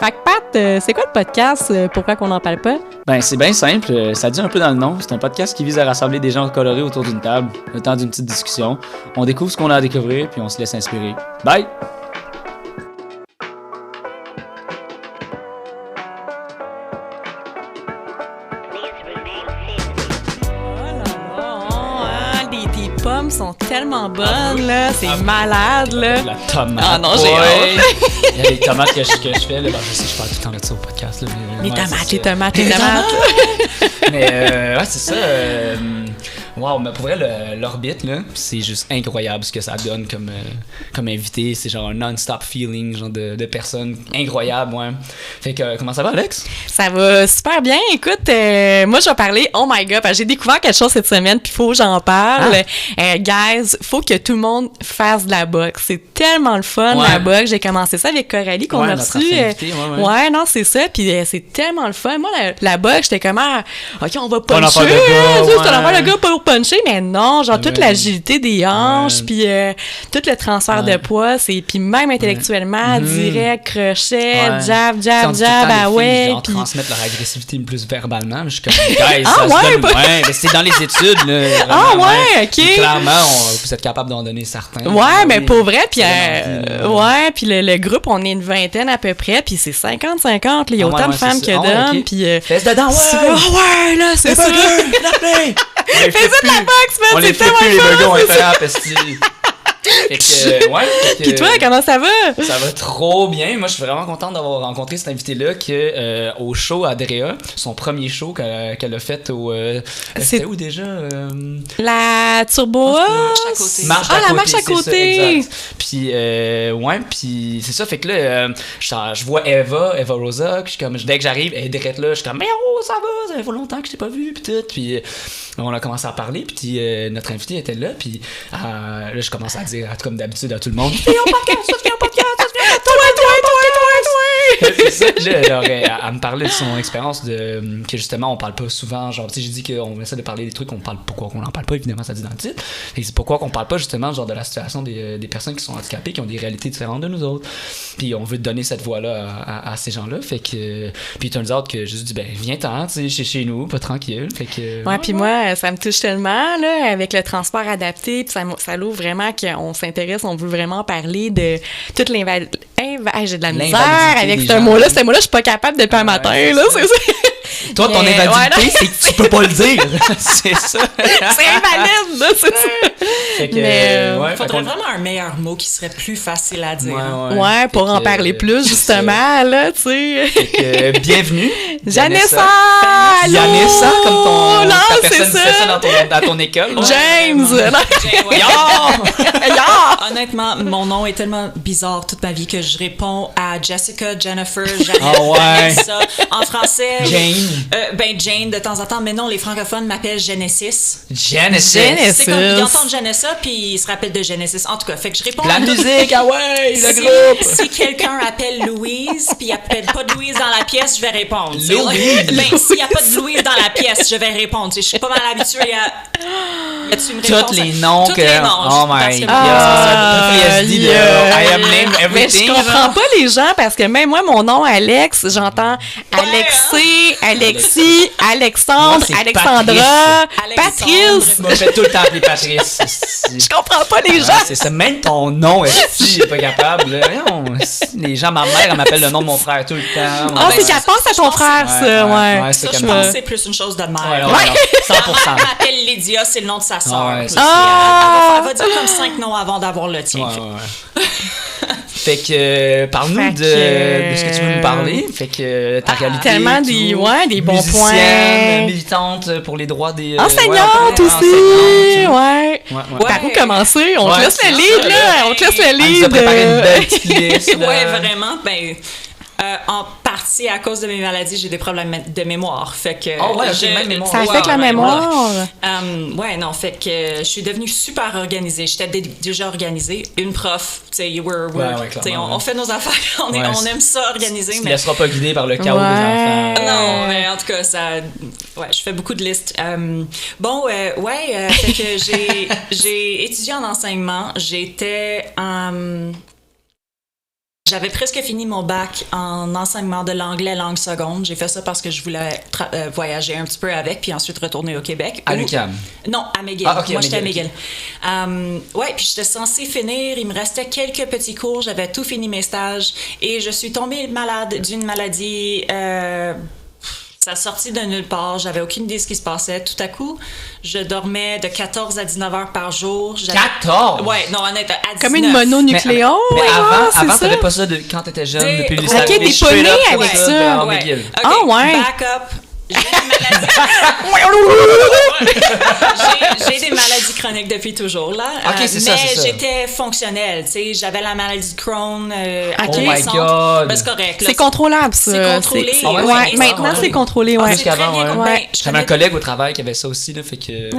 Fait que Pat, c'est quoi le podcast? Pourquoi qu'on n'en parle pas? Ben, c'est bien simple. Ça dit un peu dans le nom. C'est un podcast qui vise à rassembler des gens colorés autour d'une table, le temps d'une petite discussion. On découvre ce qu'on a à découvrir, puis on se laisse inspirer. Bye! Les pommes sont tellement bonnes, là. C'est malade, là. La tomate. Ah non, j'ai hâte. Il y a les tomates que je fais. Là. Ben, je sais, je parle tout le temps de ça au podcast. Là, mais, Les ouais, tomates, les tomates. Mais ouais, c'est ça. Wow, mais pour vrai, l'orbite, là, c'est juste incroyable ce que ça donne comme invité. C'est genre un non-stop feeling, genre de personnes incroyables, ouais. Fait que, comment ça va, Alex? Ça va super bien. Écoute, moi, je vais parler, oh my God, parce que j'ai découvert quelque chose cette semaine, puis faut que j'en parle. Guys, faut que tout le monde fasse de la boxe. C'est tellement le fun, la boxe. J'ai commencé ça avec Coralie, qu'on a reçu. Ouais, non, c'est ça. Puis c'est tellement le fun. Moi, la boxe, j'étais comme, OK, on va puncher. C'est un affaire de gars pour puncher, mais non, genre toute l'agilité des hanches, puis tout le transfert de poids, puis même intellectuellement, direct, crochet, jab, puis transmettre leur agressivité plus verbalement. Je suis comme, guys, ça se donne. Ouais, mais c'est dans les études, là. OK. Clairement, vous êtes capable d'en donner certains. Ouais, mais pour vrai, puis puis le groupe, on est une vingtaine à peu près, puis c'est 50-50, il y a autant de femmes que d'hommes, puis fesse dedans, ouais, là, c'est ça. Fais ça de la boxe, man, on les fait plus, les burgers, on les fait en pastille. Fait que, Puis toi, comment ça va? Ça va trop bien. Moi, je suis vraiment contente d'avoir rencontré cet invité-là au show Adrea, son premier show qu'elle a fait au... c'était où déjà? La Turbo Marche à côté. Puis, puis c'est ça. Fait que là, je vois Eva Rosa, puis dès que j'arrive, elle est direct là, je suis comme, mais oh, ça va, ça fait longtemps que je t'ai pas vu, puis tout. Puis on a commencé à parler, puis notre invité était là, puis là, je commence à dire, comme d'habitude, à tout le monde, viens au podcast, viens au podcast, toi. C'est ça, là, elle me parlait de son expérience que justement, on parle pas souvent, genre, tu sais, j'ai dit qu'on essaie de parler des trucs, pourquoi on en parle pas, évidemment, ça dit dans le titre, et c'est pourquoi qu'on parle pas, justement, genre, de la situation des personnes qui sont handicapées, qui ont des réalités différentes de nous autres, puis on veut donner cette voix-là à ces gens-là, fait que, puis turns out que j'ai dit, ben, viens-t'en, tu sais, chez nous, pas tranquille, fait que... Ouais, puis moi, ça me touche tellement, là, avec le transport adapté, puis ça l'ouvre vraiment qu'on s'intéresse, on veut vraiment parler de toute j'ai de la misère avec ce mot-là. Ce mot-là, je suis pas capable depuis un matin, là, c'est ça. Toi, ton invalidité, c'est que tu peux pas le dire. C'est ça. C'est invalide, là, c'est ça. Fait que, faudrait vraiment un meilleur mot qui serait plus facile à dire. Ouais, pour en parler plus, justement, là, tu sais. Fait que, bienvenue. Janessa! Allô! Janessa, comme ta personne c'est disait ça dans ton école. James! Honnêtement, mon nom est tellement bizarre toute ma vie que je réponds à Jessica, Jennifer, Janet, Vanessa. En français... Jane de temps en temps, mais non, les francophones m'appellent Genesis. C'est comme, ils entendent Janessa, puis ils se rappellent de Genesis. En tout cas, fait que je réponds la musique, le groupe! Si quelqu'un appelle Louise, puis il appelle pas de Louise dans la pièce, je vais répondre. Louise! Ben, s'il y a pas de Louise dans la pièce, je vais répondre. Je suis pas mal habituée à... Tous les noms que... Oh my God! I am named everything. Mais je comprends pas les gens, parce que même moi, mon nom, Alex, j'entends Alexis, Alexis, Alexandre, Alexandra, Patrice. Je me fais tout le temps appeler Patrice. Je comprends pas les gens. C'est ça, même ton nom, est-ce que pas capable? Les gens, ma mère, elle m'appelle le nom de mon frère tout le temps. Ah, c'est qu'elle pense à ton frère, ça, ouais. Ça, je pense que c'est plus une chose de mère. 100%. Elle m'appelle Lydia, c'est le nom de sa sœur. Elle va dire comme 5 noms avant d'avoir le tien. Fait que, parle-nous de ce que tu veux nous parler. Fait que, ta réalité. Tellement des bons points. Militante pour les droits des... enseignante aussi. Ouais. Par où commencer? On te laisse le lead, là. On te laisse le lead. On nous a préparé une belle petite liste. Ouais, vraiment. Ben... en partie à cause de mes maladies, j'ai des problèmes de mémoire. Fait que même mémoire. Ça affecte la mémoire. Fait que je suis devenue super organisée. J'étais déjà organisée. Une prof, tu sais, on fait nos affaires. On aime ça organiser. Tu ne laisseras pas guider par le chaos des enfants. Non, mais en tout cas, je fais beaucoup de listes. Fait que j'ai étudié en enseignement. j'avais presque fini mon bac en enseignement de l'anglais langue seconde. J'ai fait ça parce que je voulais voyager un petit peu avec, puis ensuite retourner au Québec. À l'UQAM? Non, à McGill. Moi, j'étais à McGill. Ouais, puis j'étais censée finir. Il me restait quelques petits cours. J'avais tout fini mes stages. Et je suis tombée malade d'une maladie... ça sortit de nulle part. J'avais aucune idée de ce qui se passait. Tout à coup, je dormais de 14 à 19 heures par jour. 14? Ouais, non, honnêtement, à 19. Comme une mononucléose. Mais avant t'avais pas ça quand t'étais jeune, depuis le lycée. Ok, t'es pas né avec ça. Ouais. Ah ouais. Back up. J'ai des maladies chroniques depuis toujours, là. OK, c'est ça, c'est ça. J'étais fonctionnelle, tu sais. J'avais la maladie de Crohn. Oh my God! Ben, c'est correct. Là, c'est contrôlable, ça. C'est contrôlé. Ouais, maintenant, c'est contrôlé, ouais. Plus qu'avant, ouais. J'avais un collègue au travail qui avait ça aussi, là, fait que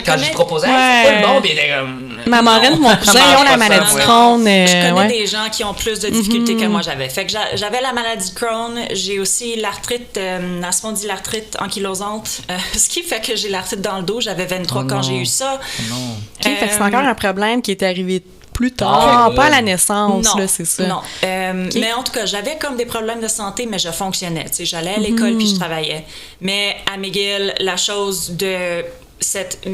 quand je proposais, c'est pas le bon, puis il était comme... Ma marraine, mon cousin, ils ont la maladie de Crohn. Je connais des gens qui ont plus de difficultés que moi j'avais. Fait que j'avais la maladie de Crohn. J'ai aussi l'arthrite, la spondylarthrite ankylosante, ce qui fait que j'ai l'arthrite dans le dos. J'avais 23 quand j'ai eu ça. Fait que c'est encore un problème qui est arrivé plus tard, pas à la naissance, non, là, c'est ça. Non. Mais en tout cas, j'avais comme des problèmes de santé, mais je fonctionnais. Tu sais, j'allais à l'école puis je travaillais. Mais à McGill, la chose de cette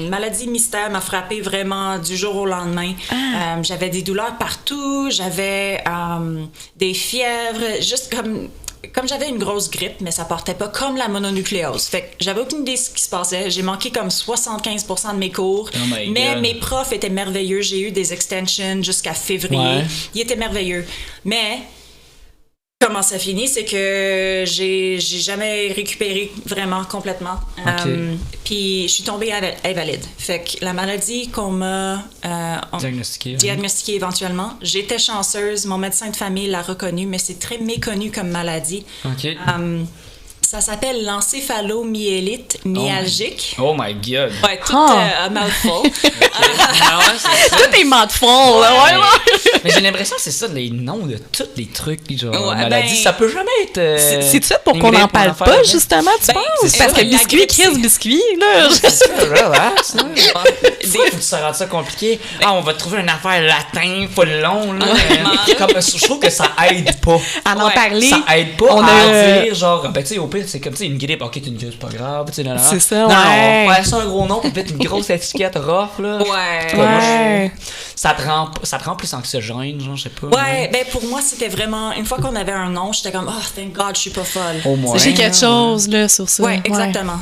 maladie mystère m'a frappée vraiment du jour au lendemain. J'avais des douleurs partout, j'avais des fièvres, juste comme j'avais une grosse grippe, mais ça portait pas comme la mononucléose. Fait que j'avais aucune idée de ce qui se passait. J'ai manqué comme 75% de mes cours. Mais mes profs étaient merveilleux. J'ai eu des extensions jusqu'à février. Ouais. Ils étaient merveilleux. Mais comment ça finit, c'est que j'ai jamais récupéré vraiment complètement. Puis je suis tombée invalide. Fait que la maladie qu'on m'a diagnostiquée éventuellement, j'étais chanceuse. Mon médecin de famille l'a reconnue, mais c'est très méconnu comme maladie. Ça s'appelle l'encéphalomyélite myalgique. Oh my God! Ouais, tout un mouthful. Tout est mouthful, là, ouais. Mais j'ai l'impression que c'est ça, les noms de tous les trucs, genre, maladie, ça peut jamais être... c'est ça pour qu'on n'en parle pas, justement, tu penses? Parce que biscuit, là. Relax, là. Des fois, tu te rends ça compliqué. On va trouver une affaire latin, full long, là. Je trouve que ça aide pas. À en parler. Ça aide pas à dire, genre, ben, tu sais, au pire, c'est comme, tu sais, une grippe, ok, t'es une grippe, c'est pas grave, tu sais, là. C'est ça, ouais. Non, on fait ça un gros nom, peut-être une grosse étiquette rough, là. Ouais. Ça te rend plus anxiogène, genre, je sais pas. Ouais, ben pour moi, c'était vraiment... Une fois qu'on avait un nom, j'étais comme, oh, thank God, je suis pas folle. Au moins. J'ai quelque chose, là, sur ça. Ouais, exactement.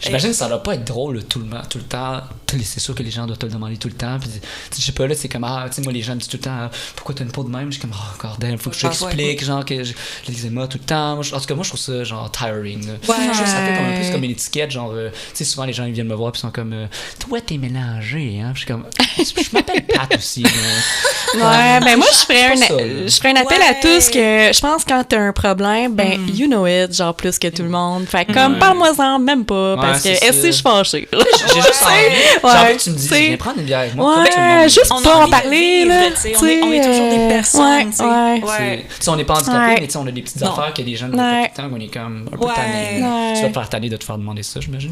J'imagine que ça doit pas être drôle tout le temps. C'est sûr que les gens doivent te le demander tout le temps. Puis, je sais pas, là, c'est comme, tu sais, moi, les gens me disent tout le temps, pourquoi t'as une peau de même? Je suis comme, il faut que je t'explique, genre, que j'ai l'eczéma tout le temps. En tout cas, moi, je trouve ça, genre, tiring. Je trouve que ça fait comme un peu comme une étiquette, genre, tu sais, souvent, les gens, ils viennent me voir, puis ils sont comme, toi, t'es mélangé, hein? Puis je suis comme, je m'appelle Pat aussi. Ouais, ben moi, je ferais un appel à tous que, je pense, quand t'as un problème, ben, you know it, genre, plus que tout le monde. Fait comme, parle-moi-en, même pas, parce que, est-ce que je suis fâchée? J'ai juste envie que tu me dises, viens prendre une bière avec moi. Ouais, juste pas en parler, là. On est toujours des personnes, tu sais. On n'est pas handicapés, mais on a des petites affaires que les gens nous disent tout le temps, on est comme un peu tannés. Tu vas te faire tanner de te faire demander ça, j'imagine.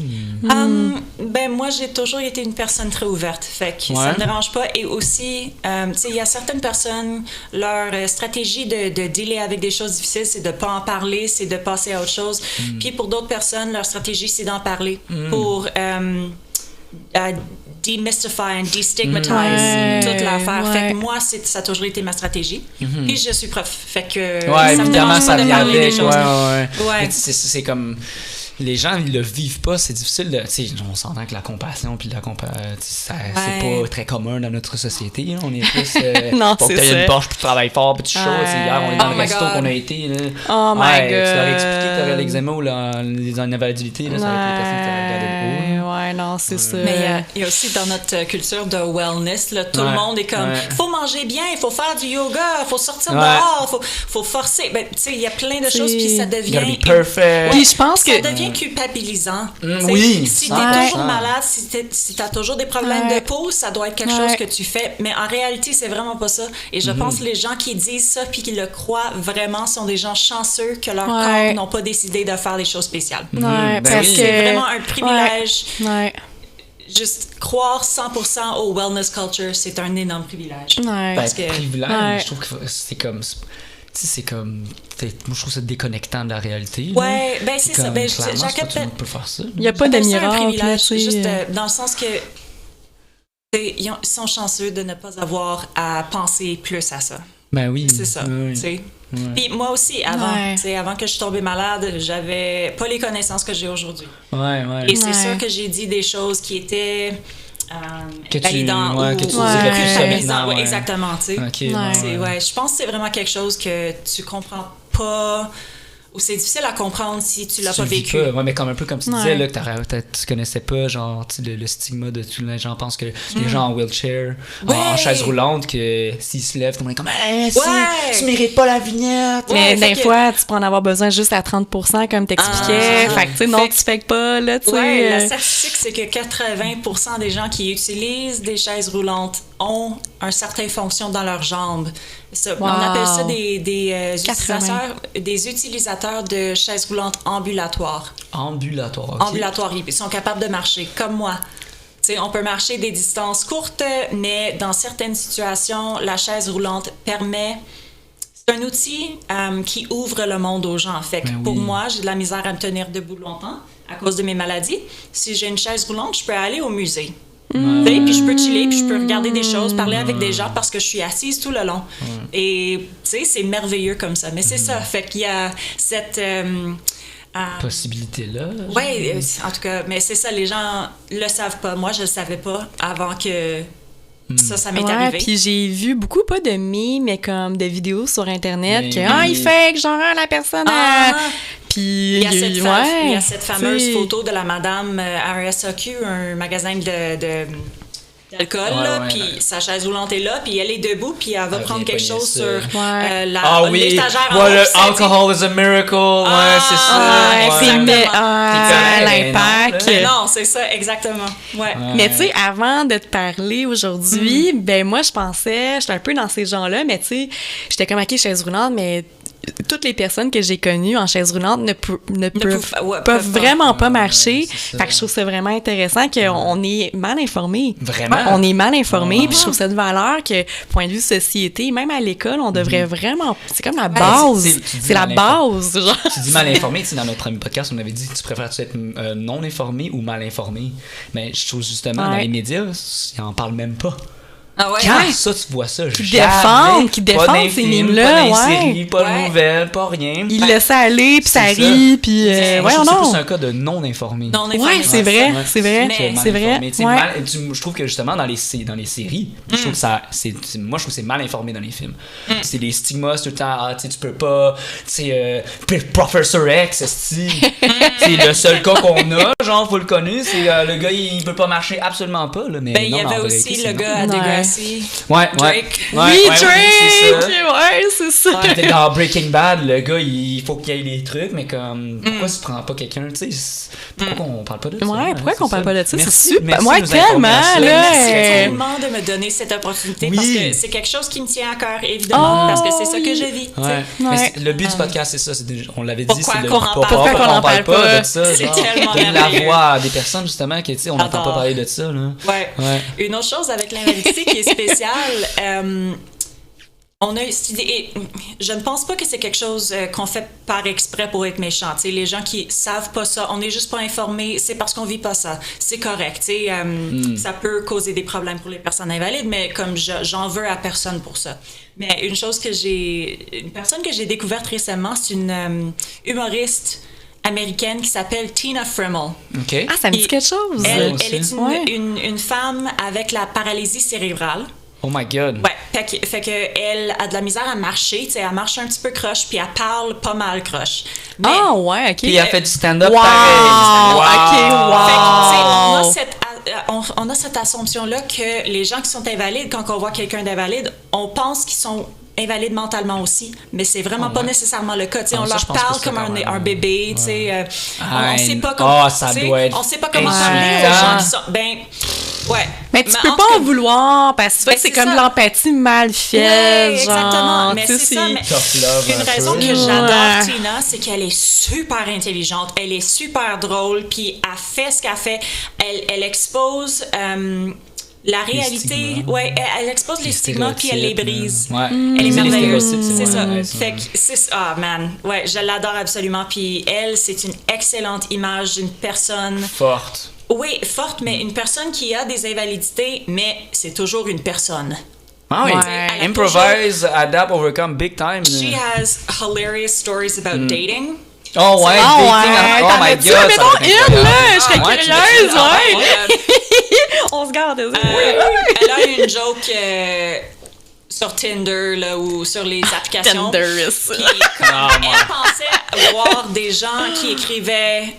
Ben, moi, j'ai toujours été une personne très ouverte, fait que ça me dérange pas. Et aussi, tu sais, il y a certaines personnes, leur stratégie de dealer avec des choses difficiles, c'est de pas en parler, c'est de passer à autre chose. Puis pour d'autres personnes, leur stratégie, c'est d'en parler pour demystify and destigmatize toute l'affaire. Fait que moi, ça a toujours été ma stratégie. Puis je suis prof. Fait que ça me dérange pas de parler des choses. C'est comme... Les gens, ils le vivent pas, c'est difficile de... Tu sais, on s'entend que la compassion puis c'est pas très commun dans notre société. Là. On est plus... non, faut que tu aies une poche puis tu travailles fort puis tu choses. Hier, on est dans le resto qu'on a été. Là. Oh my God. Tu leur as expliqué que tu aurais l'eczéma ou les invalidité. Là, ça aurait été les personnes qui t'auraient regardé de haut. Ouais, non, c'est ça. Mais il y a aussi dans notre culture de wellness, là, tout le monde est comme, il faut manger bien, il faut faire du yoga, il faut sortir dehors, faut forcer. Ben, tu sais, il y a plein de choses, puis ça devient... Puis je pense que... Ça devient culpabilisant. Si t'es toujours malade, si t'as toujours des problèmes de peau, ça doit être quelque chose que tu fais. Mais en réalité, c'est vraiment pas ça. Et je pense que les gens qui disent ça puis qui le croient vraiment sont des gens chanceux que leur corps n'ont pas décidé de faire des choses spéciales. Parce que c'est vraiment un privilège. juste croire 100% au wellness culture, c'est un énorme privilège. Ouais. Parce que privilège, je trouve que c'est comme... Tu sais, c'est comme... Moi, je trouve ça déconnectant de la réalité. Ouais, ben c'est ça. Ben, clairement, Jacques, tout le monde peut faire ça. Il n'y a pas de miracle. Un privilège, là, juste dans le sens que ils sont chanceux de ne pas avoir à penser plus à ça. Ben oui. C'est ça, oui. tu sais. Puis moi aussi, avant que je suis tombée malade, j'avais pas les connaissances que j'ai aujourd'hui. Ouais. Et c'est sûr que j'ai dit des choses qui étaient que tu validantes que tu dirais plus ça maintenant. Ouais, exactement, tu sais. Okay, je pense que c'est vraiment quelque chose que tu comprends pas, ou c'est difficile à comprendre si tu l'as pas vécu. Ouais, mais comme un peu comme tu disais là, que tu connaissais pas genre le stigma de tous les gens pensent que les gens en wheelchair, en chaise roulante, que s'ils se lèvent, tout le monde est comme tu mérites pas la vignette. Mais des fois, tu peux en avoir besoin juste à 30%, comme t'expliquais. Fait que tu sais, non, tu fais pas là, tu sais. Ouais, la statistique c'est que 80% des gens qui utilisent des chaises roulantes ont une certaine fonction dans leurs jambes. Ça, on appelle ça des utilisateurs de chaises roulantes ambulatoires. Ambulatoires, ils sont capables de marcher, comme moi. T'sais, on peut marcher des distances courtes, mais dans certaines situations, la chaise roulante permet... C'est un outil qui ouvre le monde aux gens. Fait que pour moi, j'ai de la misère à me tenir debout longtemps à cause de mes maladies. Si j'ai une chaise roulante, je peux aller au musée. Puis je peux chiller, puis je peux regarder des choses, parler avec des gens parce que je suis assise tout le long. Et tu sais, c'est merveilleux comme ça. Mais c'est ça, fait qu'il y a cette... possibilité-là. Oui, en tout cas, mais c'est ça, les gens le savent pas. Moi, je le savais pas avant que... Ça m'est arrivé. Puis j'ai vu beaucoup, pas de mimes, mais comme de vidéos sur Internet il fait que genre la personne Puis il y a cette fameuse photo de la madame RSAQ, un magasin d'alcool, puis sa chaise roulante est là, puis elle est debout, puis elle va prendre quelque chose sur l'étagère. Alcohol is a miracle. C'est ça. L'impact. Non, c'est ça, exactement. Ouais. Mais tu sais, avant de te parler aujourd'hui, ben moi, j'étais un peu dans ces gens-là, mais tu sais, j'étais comme, OK, chaise roulante, mais toutes les personnes que j'ai connues en chaise roulante peuvent vraiment pas marcher. Fait que je trouve ça vraiment intéressant qu'on est mal informés. Vraiment? On est mal informés, puis je trouve ça de valeur que, point de vue société, même à l'école, on devrait vraiment... C'est comme la base. C'est la base, genre. Tu dis mal informé, dans notre premier podcast, on avait dit, tu préfères-tu être non informé ou mal informé? Mais je trouve justement, dans les médias, ils en parlent même pas. Ah ouais. Quand ça, tu vois ça, qui défendent ces mimes-là, pas séries, pas de nouvelles, pas rien. Ils laissent aller, puis ça rit, puis c'est plus un cas de non-informé. Ouais, c'est vrai. Je trouve que justement, dans les séries, je trouve que moi, je trouve que c'est mal informé dans les films. C'est des stigmas tout le temps, tu peux pas, Professor X, c'est le seul cas qu'on a, genre, faut le connaître, c'est le gars, il peut pas marcher absolument pas, là, mais il y avait aussi le gars à Degrassi. Drake. C'est ça. Dans Breaking Bad, le gars, il faut qu'il y ait des trucs, mais comme, pourquoi tu prends pas quelqu'un, tu sais, pourquoi on parle pas de ça? Ouais, pourquoi qu'on parle pas de ça? C'est super. Merci Moi, tellement, là. Merci tellement de me donner cette opportunité parce que c'est quelque chose qui me tient à cœur, évidemment, parce que c'est ça que je vis. Mais le but du podcast, c'est ça, on l'avait dit, c'est pourquoi qu'on parle pas de ça. C'est tellement donner la voix à des personnes, justement, qui, tu sais, on n'entend pas parler de ça, là. Ouais. Une autre chose avec l'invalidité qui est spéciale, on a cette idée, je ne pense pas que c'est quelque chose qu'on fait par exprès pour être méchant. T'sais, les gens qui savent pas ça, on n'est juste pas informés, c'est parce qu'on vit pas ça. C'est correct. Ça peut causer des problèmes pour les personnes invalides, mais comme j'en veux à personne pour ça. Mais une personne que j'ai découverte récemment, c'est une humoriste américaine qui s'appelle Tina Frimmel. Okay. Ah, ça me dit quelque chose. Elle est une femme avec la paralysie cérébrale. Oh my God. Ouais, fait que elle a de la misère à marcher, tu sais, elle marche un petit peu croche, puis elle parle pas mal croche. OK. Puis elle fait du stand-up pareil. Fait que, on a cette assumption-là que les gens qui sont invalides, quand on voit quelqu'un d'invalide, on pense qu'ils sont invalides mentalement aussi, mais c'est vraiment pas nécessairement le cas. On leur parle comme un bébé, on sait pas comment, on sait pas comment parler aux gens qui sont... Ouais. Mais tu peux pas en vouloir parce que c'est comme l'empathie mal faite. Ouais, exactement. Mais c'est ça. Mais une raison que j'adore Tina, c'est qu'elle est super intelligente, elle est super drôle, puis elle fait ce qu'elle fait. Elle expose la réalité. Ouais, elle expose les stigmas puis elle les brise. Ouais. Elle est merveilleuse. C'est ça. Fait que c'est man. Ouais, je l'adore absolument. Puis elle, c'est une excellente image d'une personne forte. Oui, forte, mais une personne qui a des invalidités, mais c'est toujours une personne. Ah oui, improvise, adapt, overcome, big time. She has hilarious stories about dating. Oh ouais, dating, oh my god. Mais non, là, je serais curieuse, On se garde. Elle a une joke sur Tinder là, ou sur les applications. Tinder. Elle pensait voir des gens qui écrivaient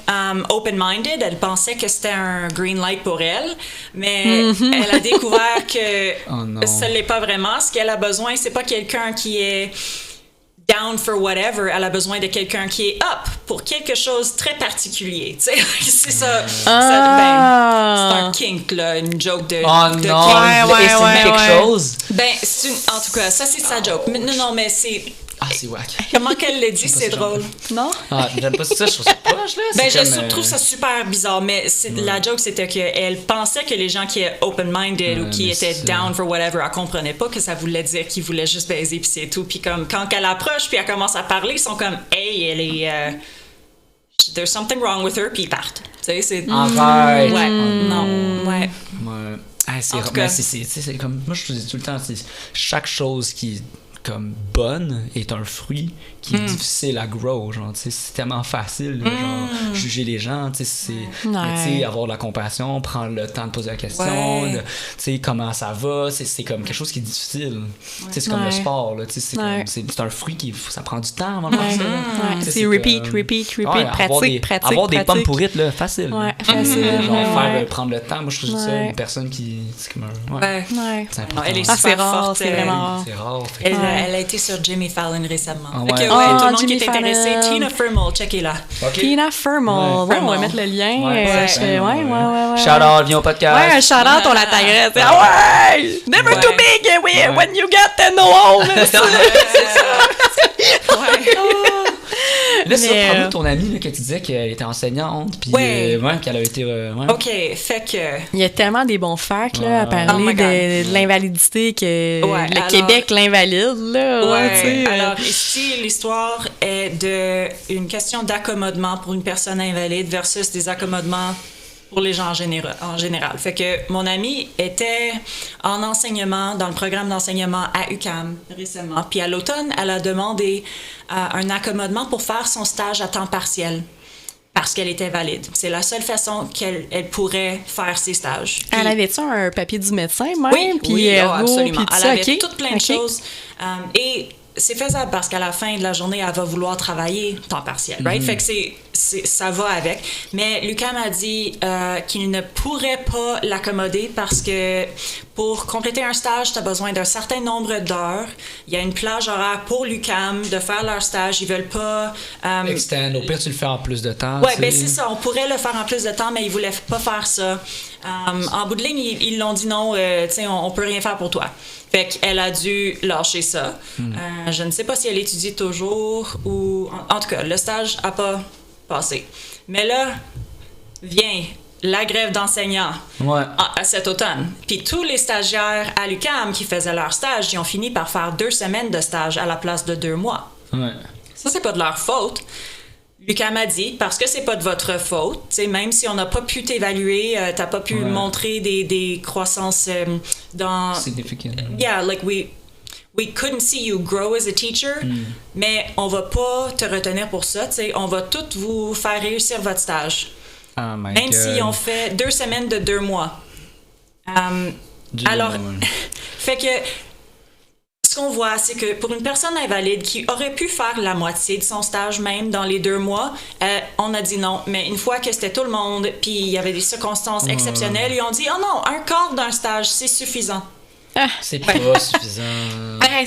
open-minded. Elle pensait que c'était un green light pour elle, mais elle a découvert que ça l'est pas vraiment. Ce qu'elle a besoin, c'est pas quelqu'un qui est down for whatever. Elle a besoin de quelqu'un qui est up pour quelque chose de très particulier. Tu sais, c'est ça. C'est un kink là, une joke de. Oh de non. Kink. Quelque chose. En tout cas, ça c'est sa joke. Mais non, mais c'est. Ah, c'est wack. Comment qu'elle le dit, c'est drôle. Non? Ah, j'aime pas ça, je trouve ça poche, là. Je trouve ça super bizarre, mais la joke, c'était qu'elle pensait que les gens qui étaient open-minded ou qui étaient down for whatever, elle comprenait pas que ça voulait dire qu'ils voulaient juste baiser puis c'est tout. Puis comme, quand elle approche puis elle commence à parler, ils sont comme, hey, elle est... there's something wrong with her, puis ils partent. Tu sais, c'est... Arrête! Ouais, non, ouais. Ouais. C'est comme... Moi, je dis tout le temps, chaque chose qui... comme bonne est un fruit qui est difficile à grow, genre, tu sais, c'est tellement facile, genre, juger les gens, tu sais, tu sais, avoir de la compassion, prendre le temps de poser la question, tu sais, comment ça va, c'est comme quelque chose qui est difficile, tu sais, c'est comme le sport, là, tu sais, c'est un fruit qui, ça prend du temps avant de faire ça, c'est repeat, pratique, avoir des pommes pourrites, là, facile, facile, genre, prendre le temps, moi, je trouve ça, une personne qui, c'est comme un, c'est important. Elle est super forte, c'est vraiment c'est rare, elle a été sur Jimmy Fallon récemment. Tout le monde Jimmy qui est intéressé, Fallon. Tina Furman, checkez-la. Tina Furman. Ouais, on va mettre le lien. Ouais. Shout-out, viens au podcast. Ouais, un shout-out, on la taguerait. Ah ouais! Never too big when you get no home. C'est ça. Là, parle-nous ton amie là, que tu disais qu'elle était enseignante, puis qu'elle a été... OK, fait que... Il y a tellement des bons facts là, à parler de l'invalidité que le Québec l'invalide. Là, alors ici, l'histoire est d'une question d'accommodement pour une personne invalide versus des accommodements pour les gens en général. Fait que mon amie était en enseignement, dans le programme d'enseignement à UQAM récemment. Puis à l'automne, elle a demandé un accommodement pour faire son stage à temps partiel parce qu'elle était valide. C'est la seule façon qu'elle pourrait faire ses stages. Puis, elle avait-tu un papier du médecin même? Oui, absolument. Elle avait toutes plein de choses. Et c'est faisable parce qu'à la fin de la journée, elle va vouloir travailler temps partiel, right? Fait que ça va avec. Mais l'UQAM a dit qu'il ne pourrait pas l'accommoder parce que pour compléter un stage, tu as besoin d'un certain nombre d'heures. Il y a une plage horaire pour l'UQAM de faire leur stage. Ils veulent pas... extend. Au pire, tu le fais en plus de temps. Oui, ben c'est ça. On pourrait le faire en plus de temps, mais ils voulaient pas faire ça. En bout de ligne, ils l'ont dit non, tu sais, on peut rien faire pour toi. Fait qu'elle a dû lâcher ça. Je ne sais pas si elle étudie toujours ou... En tout cas, le stage n'a pas passé. Mais là, vient la grève d'enseignants à cet automne. Puis tous les stagiaires à l'UQAM qui faisaient leur stage, ils ont fini par faire 2 semaines de stage à la place de 2 mois. Ça, c'est pas de leur faute. L'UQAM a dit, parce que c'est pas de votre faute, même si on n'a pas pu t'évaluer, t'as pas pu montrer des croissances dans... Significant. Yeah, like we couldn't see you grow as a teacher, mais on va pas te retenir pour ça, on va tout vous faire réussir votre stage. Même si on fait 2 semaines de 2 mois. Alors, fait que... Ce qu'on voit, c'est que pour une personne invalide qui aurait pu faire la moitié de son stage même dans les 2 mois, on a dit non. Mais une fois que c'était tout le monde, puis il y avait des circonstances exceptionnelles, ils ont dit « Oh non, un quart d'un stage, c'est suffisant. » C'est pas suffisant.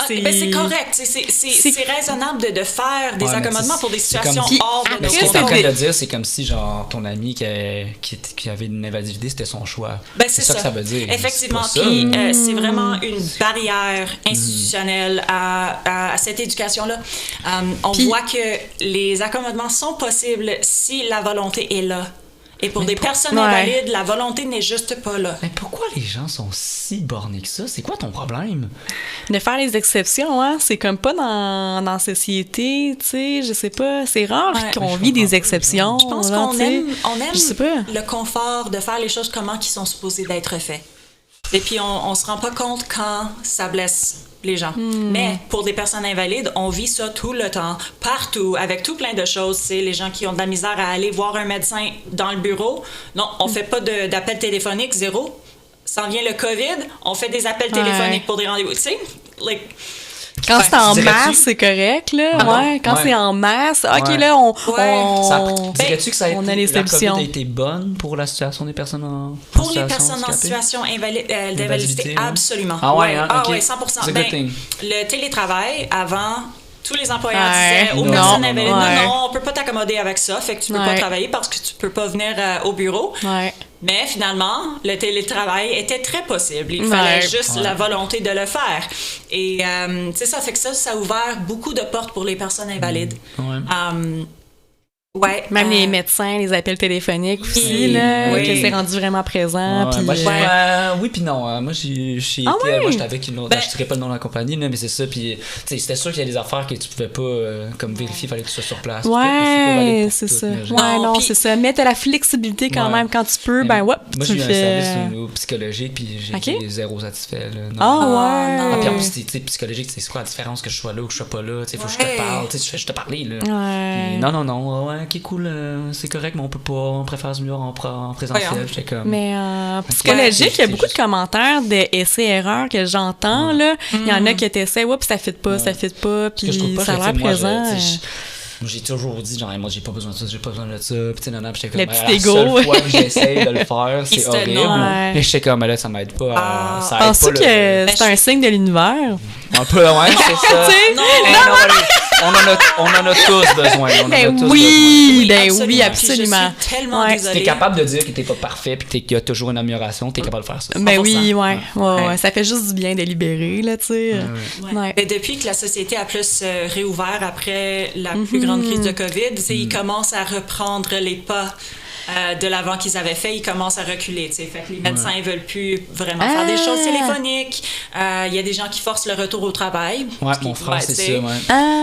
C'est correct. C'est raisonnable de faire des accommodements pour des situations hors de nos Ce que t'es en train de dire, c'est comme si, genre, ton ami qui avait une invalidité, c'était son choix. C'est ça que ça veut dire. Effectivement. Puis, c'est vraiment une barrière institutionnelle à cette éducation-là. On voit que les accommodements sont possibles si la volonté est là. Et pour des personnes invalides, la volonté n'est juste pas là. Mais pourquoi les gens sont si bornés que ça? C'est quoi ton problème? De faire les exceptions, hein? C'est comme pas dans la société, tu sais, je sais pas. C'est rare qu'on vit des exceptions. Je pense qu'on aime le confort de faire les choses comment ils sont supposés d'être faits. Et puis, on se rend pas compte quand ça blesse les gens. Mais pour des personnes invalides, on vit ça tout le temps, partout, avec tout plein de choses. C'est les gens qui ont de la misère à aller voir un médecin dans le bureau. Non, on fait pas d'appels téléphoniques, zéro. S'en vient le COVID, on fait des appels téléphoniques pour des rendez-vous. Tu sais, quand c'est en masse, c'est correct, là. Quand c'est en masse, OK, là, dirais-tu que ça a été, la COVID a été bonne pour la situation des personnes en Pour les personnes en situation d'invalidité, absolument. Ah ouais, hein? Oui, 100%. Le télétravail, avant, tous les employeurs disaient aux non, personnes invalides, non, on peut pas t'accommoder avec ça, fait que tu peux pas travailler parce que tu peux pas venir au bureau. Mais finalement, le télétravail était très possible. Il fallait juste la volonté de le faire. Et c'est ça, fait que ça a ouvert beaucoup de portes pour les personnes invalides. Même les médecins, les appels téléphoniques aussi, là, que c'est rendu vraiment présent. Oui, puis non. Moi, j'ai été... Moi, j'étais avec une autre... je ne dirais pas le nom de la compagnie, là, mais c'est ça. Puis, c'était sûr qu'il y a des affaires que tu pouvais pas comme vérifier, il fallait que tu sois sur place. C'est ça. C'est ça. Mais t'as la flexibilité quand même quand tu peux. Moi, j'ai eu un service psychologique, puis j'ai été zéro satisfait. Puis en plus, psychologique, c'est quoi la différence que je sois là ou que je sois pas là? Il faut que je te parle. Je fais juste te parler, là. Non. Ok, cool, c'est correct, mais on préfère mieux en présentiel. Mais psychologique, il y a beaucoup de commentaires d'essais-erreurs que j'entends, là. Il y en a qui t'essaient, puis ça fit pas, puis ça a l'air présent. Moi, j'ai toujours dit, genre, moi, j'ai pas besoin de ça, puis j'étais comme, le petit la ego. seule fois que j'essaye de le faire, c'est horrible. Et j'étais comme, là, ça m'aide pas. Penses-tu que c'est un signe de l'univers? Un peu, c'est ça. On en a tous besoin. Oui, absolument. Je suis tellement désolée. Si t'es capable de dire que t'es pas parfait puis qu'il y a toujours une amélioration, t'es capable de faire ça. Ça fait juste du bien de libérer, là, tu sais. Et depuis que la société a plus réouvert après la plus grande crise de COVID, ils commencent à reprendre les pas de l'avant qu'ils avaient fait, ils commencent à reculer. Fait que les médecins ne veulent plus vraiment faire des choses téléphoniques. Il y a des gens qui forcent le retour au travail. Mon frère, c'est ça.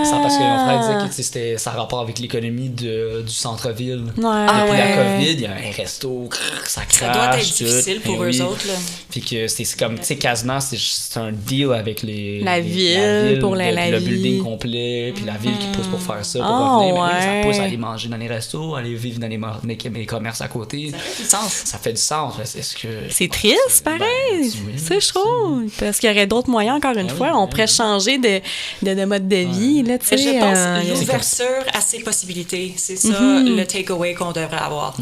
Ça, parce que mon frère disait que c'était ça a rapport avec l'économie du centre-ville. Depuis la COVID, il y a un resto, ça crache. Ça doit être difficile pour eux autres. Là. Puis que c'est comme, tu sais, quasiment, c'est un deal avec la ville pour le building complet, puis la ville qui pousse pour faire ça, pour revenir. Mais ça pousse à aller manger dans les restos, aller vivre dans les commerces à côté. Ça fait du sens. Est-ce que... C'est triste, pareil. Je trouve. Parce qu'il y aurait d'autres moyens, encore une fois. On pourrait changer de mode de vie. Là, je pense l'ouverture à ces possibilités. C'est ça le takeaway qu'on devrait avoir.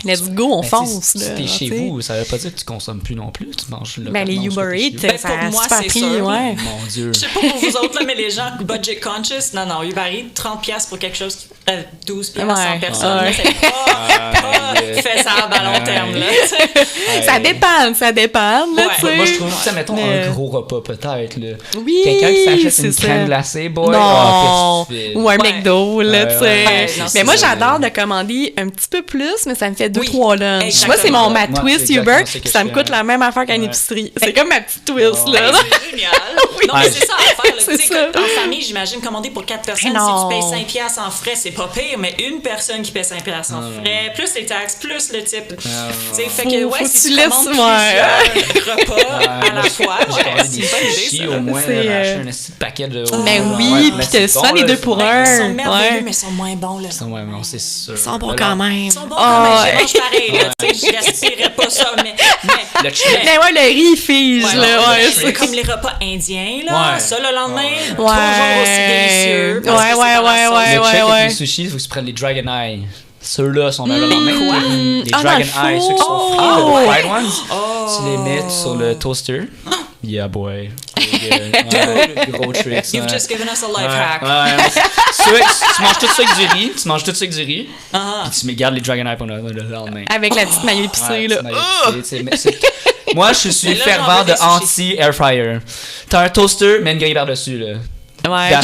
Let's go, on fonce. Si t'es chez vous, ça veut pas dire que tu consommes plus non plus. Tu manges les Uber Eats, ça pour moi, c'est pris, sûr. Mon Dieu. Je sais pas pour vous autres, là, mais les gens budget conscious, non, Uber Eats, 30$ pour quelque chose qui coûte 12$ en personne. C'est pas fait ça à long terme. Là, ça dépend. Là, moi, je trouve que, mettons, un gros repas, peut-être. Là. Oui, quelqu'un qui s'achète une crème glacée, non. Ou un McDo, là, tu sais. Mais moi, j'adore de commander un petit peu plus, mais ça me fait 2-3 lunchs. Moi, c'est ma twist Uber, puis ça me coûte la même affaire qu'à une épicerie. C'est comme ma petite twist, là. C'est génial. Non, mais c'est ça à faire. En famille, j'imagine, commander pour 4 personnes, si tu payes 5$ en frais, c'est pas pire, mais une personne qui paye 5$ en frais, plus les taxes, plus le type. Fait que, si tu commandes plusieurs repas à la fois, c'est une bonne idée, au moins, acheter un petit paquet de... Mais oui, puis t'as souvent les 2 pour 1. Ils sont merveilleux, mais ils sont moins bons, là. Ils sont moins bons, c'est sûr. Ils sont bons quand même. Ils sont bons quand même, je mange pareil, là. Je gaspillerais pas ça, mais le riz, il fige, là. C'est comme les repas indiens, là. Ça, le lendemain, toujours aussi délicieux. Les sushis, il faut que tu prennes les Dragon Eye. Ceux-là sont là le lendemain. Les Dragon Eye, ceux qui sont frits, les fried ones. Tu les mets sur le toaster. Yeah, boy. Ouais, gros tricks. You've just given us a life hack. Tu manges tout ça avec du riz. Puis tu me gardes les Dragon Eye pour le lendemain. Avec la petite maillot épicée, là. Moi, je suis fervent de anti-air fryer. T'as un toaster, mets une grille par-dessus, là. Ouais,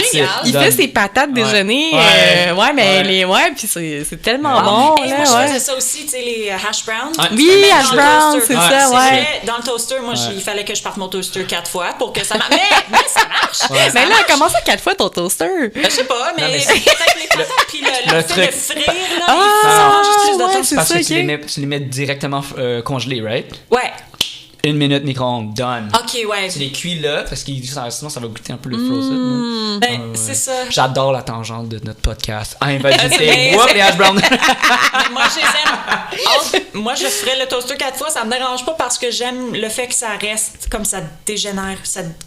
il fait ses patates déjeuner. Puis c'est tellement bon. Moi, je faisais ça aussi, tu sais, les hash browns. Oui, hash browns, c'est ça, ouais. Dans le toaster, moi, il fallait que je parte mon toaster 4 fois pour que ça marche. Mais ça marche! Mais là, comment ça 4 fois ton toaster? Je sais pas, mais peut-être les patates, puis le fait de frire, là, ça mange juste plus de temps. C'est parce que tu les mets directement congelés, right? Ouais. 1 minute micro-ondes, done. Ok, ouais. Tu les cuis là, parce que sinon ça va goûter un peu le frozen. Ben, c'est ça. J'adore la tangente de notre podcast. Ah, c'est moi les hash browns. Moi, je les aime. Moi, je ferais le toaster 4 fois, ça me dérange pas parce que j'aime le fait que ça reste comme ça dégénère,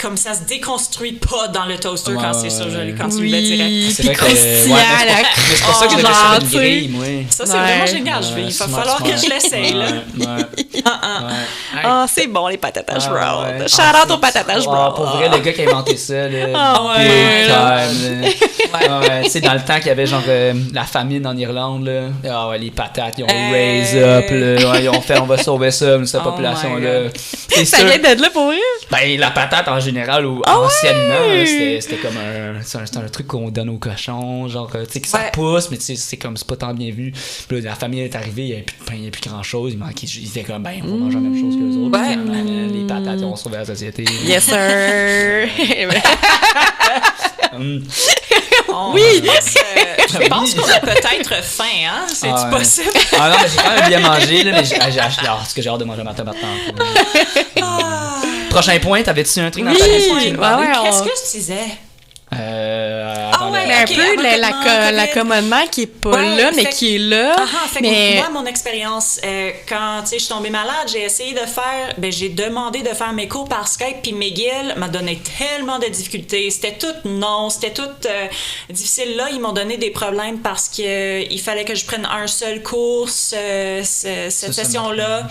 comme ça se déconstruit pas dans le toaster quand c'est surgelé, quand tu le mets direct. C'est vrai que c'est pour ça que je devais sur une grille, moi. Ça, c'est vraiment génial. Il va falloir que je l'essaye, là. C'est bon, les patates hash brown. Shout-out aux patates hash brown. Pour vrai, le gars qui a inventé ça, là. Tu sais, dans le temps qu'il y avait genre la famine en Irlande, là. Les patates, ils ont raise up, là. Ils ont fait, on va sauver ça, cette population-là. Ça vient d'être là pour eux? Ben, la patate en général, ou anciennement, c'était comme un truc qu'on donne aux cochons, genre, tu sais, que ça pousse, mais tu sais, c'est comme, c'est pas tant bien vu. Puis là, la famille est arrivée, il y avait plus de pain, il y avait plus grand-chose, ils étaient comme, ben, on va manger la même chose que les autres. Les patates, ils vont sauver la société. Yes, sir! Oui! Je pense qu'on a peut-être faim, hein? C'est-tu possible? Ah non, mais j'ai quand même bien mangé, là, mais parce que j'ai hâte de manger ma tomate maintenant. Prochain point, t'avais-tu un truc dans ta liste? Qu'est-ce que je disais? Mais un peu l'accommodement qui est pas là, mais qui est là. Mais moi, mon expérience, quand je suis tombée malade, j'ai essayé de faire, j'ai demandé de faire mes cours par Skype, puis McGill m'a donné tellement de difficultés. C'était tout difficile. Là, ils m'ont donné des problèmes parce que il fallait que je prenne un seul cours cette session-là.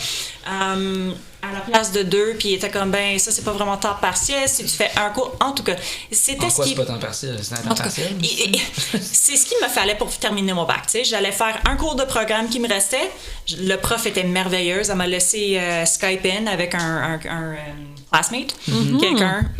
À la place de 2, puis il était comme, ben, ça, c'est pas vraiment temps partiel, si tu fais un cours. En tout cas, c'était ce qui... c'est pas temps partiel? C'est un temps partiel? C'est ce qu'il me fallait pour terminer mon bac, tu sais. J'allais faire un cours de programme qui me restait. Le prof était merveilleuse. Elle m'a laissé Skype in avec un classmate, quelqu'un.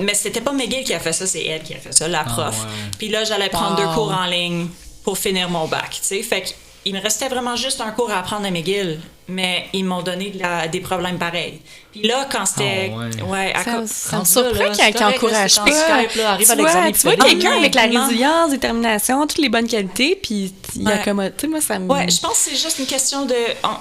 Mais c'était pas McGill qui a fait ça, c'est elle qui a fait ça, la prof. Puis là, j'allais prendre 2 cours en ligne pour finir mon bac, tu sais. Fait qu'il me restait vraiment juste un cours à apprendre à McGill, mais ils m'ont donné des problèmes pareils. Puis là, quand c'était... ça me surprend qu'il encourage pas. Tu vois quelqu'un avec la résilience, détermination, toutes les bonnes qualités, puis il accommode. Tu sais, moi, ça me... Ouais, je pense que c'est juste une question de...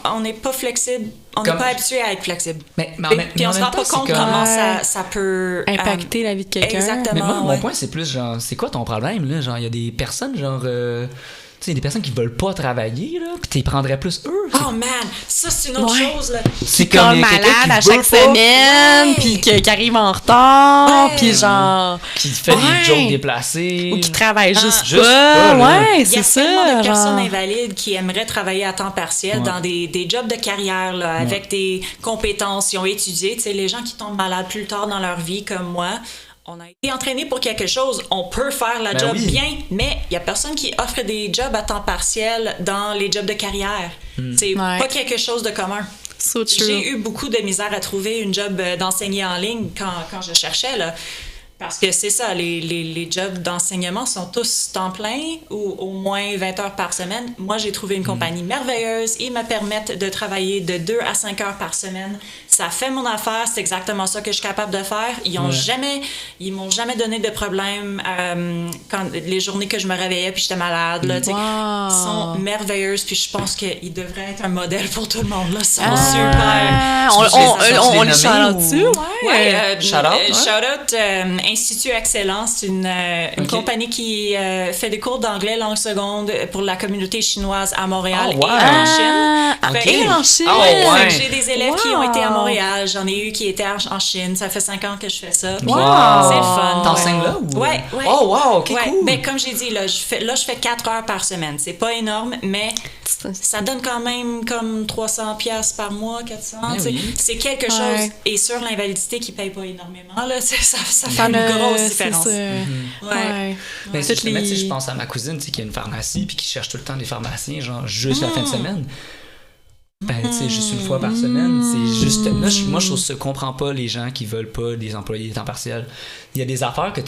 On n'est pas flexible, on n'est pas habitué à être flexible. Puis on se rend pas compte comment ça peut... impacter la vie de quelqu'un. Exactement. Mais moi, mon point, c'est plus genre, c'est quoi ton problème, là? Genre, il y a des personnes, genre... tu sais, des personnes qui veulent pas travailler, là, pis t'y prendrais plus eux. Oh man, ça c'est une autre chose, là. C'est comme malade à chaque semaine, pis qui arrive en retard, pis genre... Qui fait des jokes déplacés. Ou qui travaille juste pas. C'est ça. Il y a tellement de personnes invalides qui aimeraient travailler à temps partiel dans des jobs de carrière, là, avec des compétences, ils ont étudié. Tu sais, les gens qui tombent malades plus tard dans leur vie, comme moi, on a été entraîné pour quelque chose, on peut faire la job bien, mais il y a personne qui offre des jobs à temps partiel dans les jobs de carrière. C'est pas quelque chose de commun. So true. J'ai eu beaucoup de misère à trouver une job d'enseigner en ligne quand je cherchais, là. Parce que c'est ça, les jobs d'enseignement sont tous temps plein ou au moins 20 heures par semaine. Moi, j'ai trouvé une compagnie merveilleuse. Ils me permettent de travailler de 2 à 5 heures par semaine. Ça fait mon affaire. C'est exactement ça que je suis capable de faire. Ils m'ont jamais donné de problème quand les journées que je me réveillais puis j'étais malade. Là, ils sont merveilleuses. Puis je pense qu'ils devraient être un modèle pour tout le monde. Là. Ils sont super. On les shout-out dessus. Shout-out. Institut Excellence, c'est une compagnie qui fait des cours d'anglais langue seconde pour la communauté chinoise à Montréal et en Chine. Et en Chine. J'ai des élèves qui ont été à Montréal Montréal, j'en ai eu qui étaient en Chine. Ça fait 5 ans que je fais ça. Puis Wow. c'est le fun. T'enseignes là ou? Ouais. Oh, wow, ok, Ouais. cool. Ben, comme j'ai dit, je fais 4 heures par semaine. C'est pas énorme, mais ça donne quand même comme 300$ par mois, 400. Ben oui. C'est quelque chose. Ouais. Et sur l'invalidité qui paye pas énormément, là, ça fait une grosse différence. Ouais. Ben, Toutes justement, les- je pense à ma cousine qui a une pharmacie puis qui cherche tout le temps des pharmaciens, genre juste la fin de semaine. Ben, tu sais, juste une fois par semaine, c'est juste... Moi, je comprends pas les gens qui veulent pas des employés temps partiel. Il y a des affaires que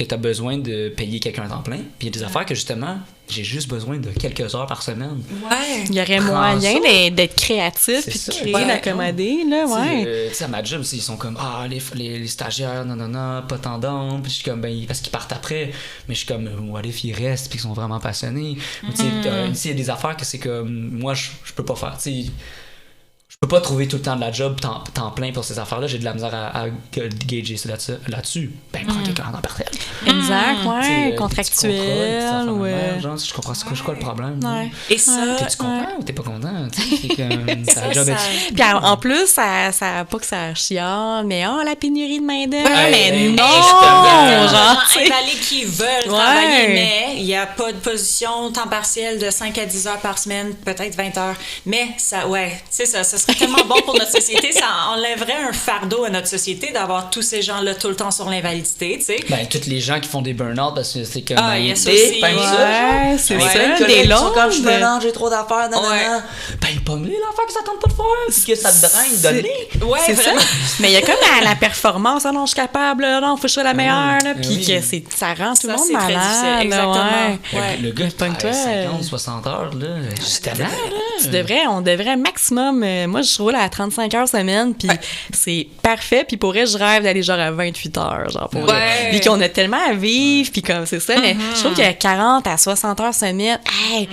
t'as besoin de payer quelqu'un à temps plein, puis il y a des affaires que, justement, j'ai juste besoin de quelques heures par semaine. Ouais. Il y aurait Prends moyen ça. d'être créatif C'est puis de ça. créer, Ouais. d'accommoder, là, ouais. Tu sais, à ma job, ils sont comme, les stagiaires, non, pas tendance. Puis je suis comme, parce qu'ils partent après. Mais je suis comme, what if ils restent puis qu'ils sont vraiment passionnés. Ou tu sais, il y a des affaires que c'est comme, moi, je peux pas faire. Tu sais, je peux pas trouver tout le temps de la job temps plein pour ces affaires-là. J'ai de la misère à gager ça là-dessus. Ben, prends quelqu'un en temps partiel. Exact, Tu sais, ouais, des contractuel, petits ou... contrats, genre, je comprends c'est quoi le problème. Ouais. Et ça, T'es-tu content ou t'es pas content? Tu sais, c'est comme, ça, ta job est... Puis en plus, ça pas que ça chiale, mais la pénurie de main-d'œuvre. Ouais, mais ouais, non! justement. Genre, tu sais. invalides qui veulent travailler, mais il n'y a pas de position temps partiel de 5 à 10 heures par semaine, peut-être 20 heures. Mais ça, c'est ça serait tellement bon pour notre société. Ça enlèverait un fardeau à notre société d'avoir tous ces gens-là tout le temps sur l'invalidité, tu sais. Ben, tous les gens qui font des burn-out parce que c'est comme. Ah, il y a ça aussi. Ouais, c'est Ouais, ça, des longs. comme je me lance, j'ai trop d'affaires, Ouais. Ben, pomme-les l'affaire que ça tente pas de faire, puis que ça te draine, donne-les. Ouais, C'est ça. vraiment. Mais il y a comme la performance. Ah non, je suis capable. Là, non, faut que je sois la meilleure. Là, puis oui. que ça rend tout le Ça, monde c'est très difficile. malade. Exactement. Ouais. Ouais. Le gars, Pogne-toi, qui travaille 50, 60 heures, là, justement, On devrait maximum. Moi, je roule à 35 heures semaine, puis c'est parfait. Puis pour vrai, je rêve d'aller genre à 28 heures, genre pour vrai. Puis qu'on a tellement à vivre, puis comme c'est ça. Mais je trouve qu'il y a 40 à 60 heures semaine. Hey,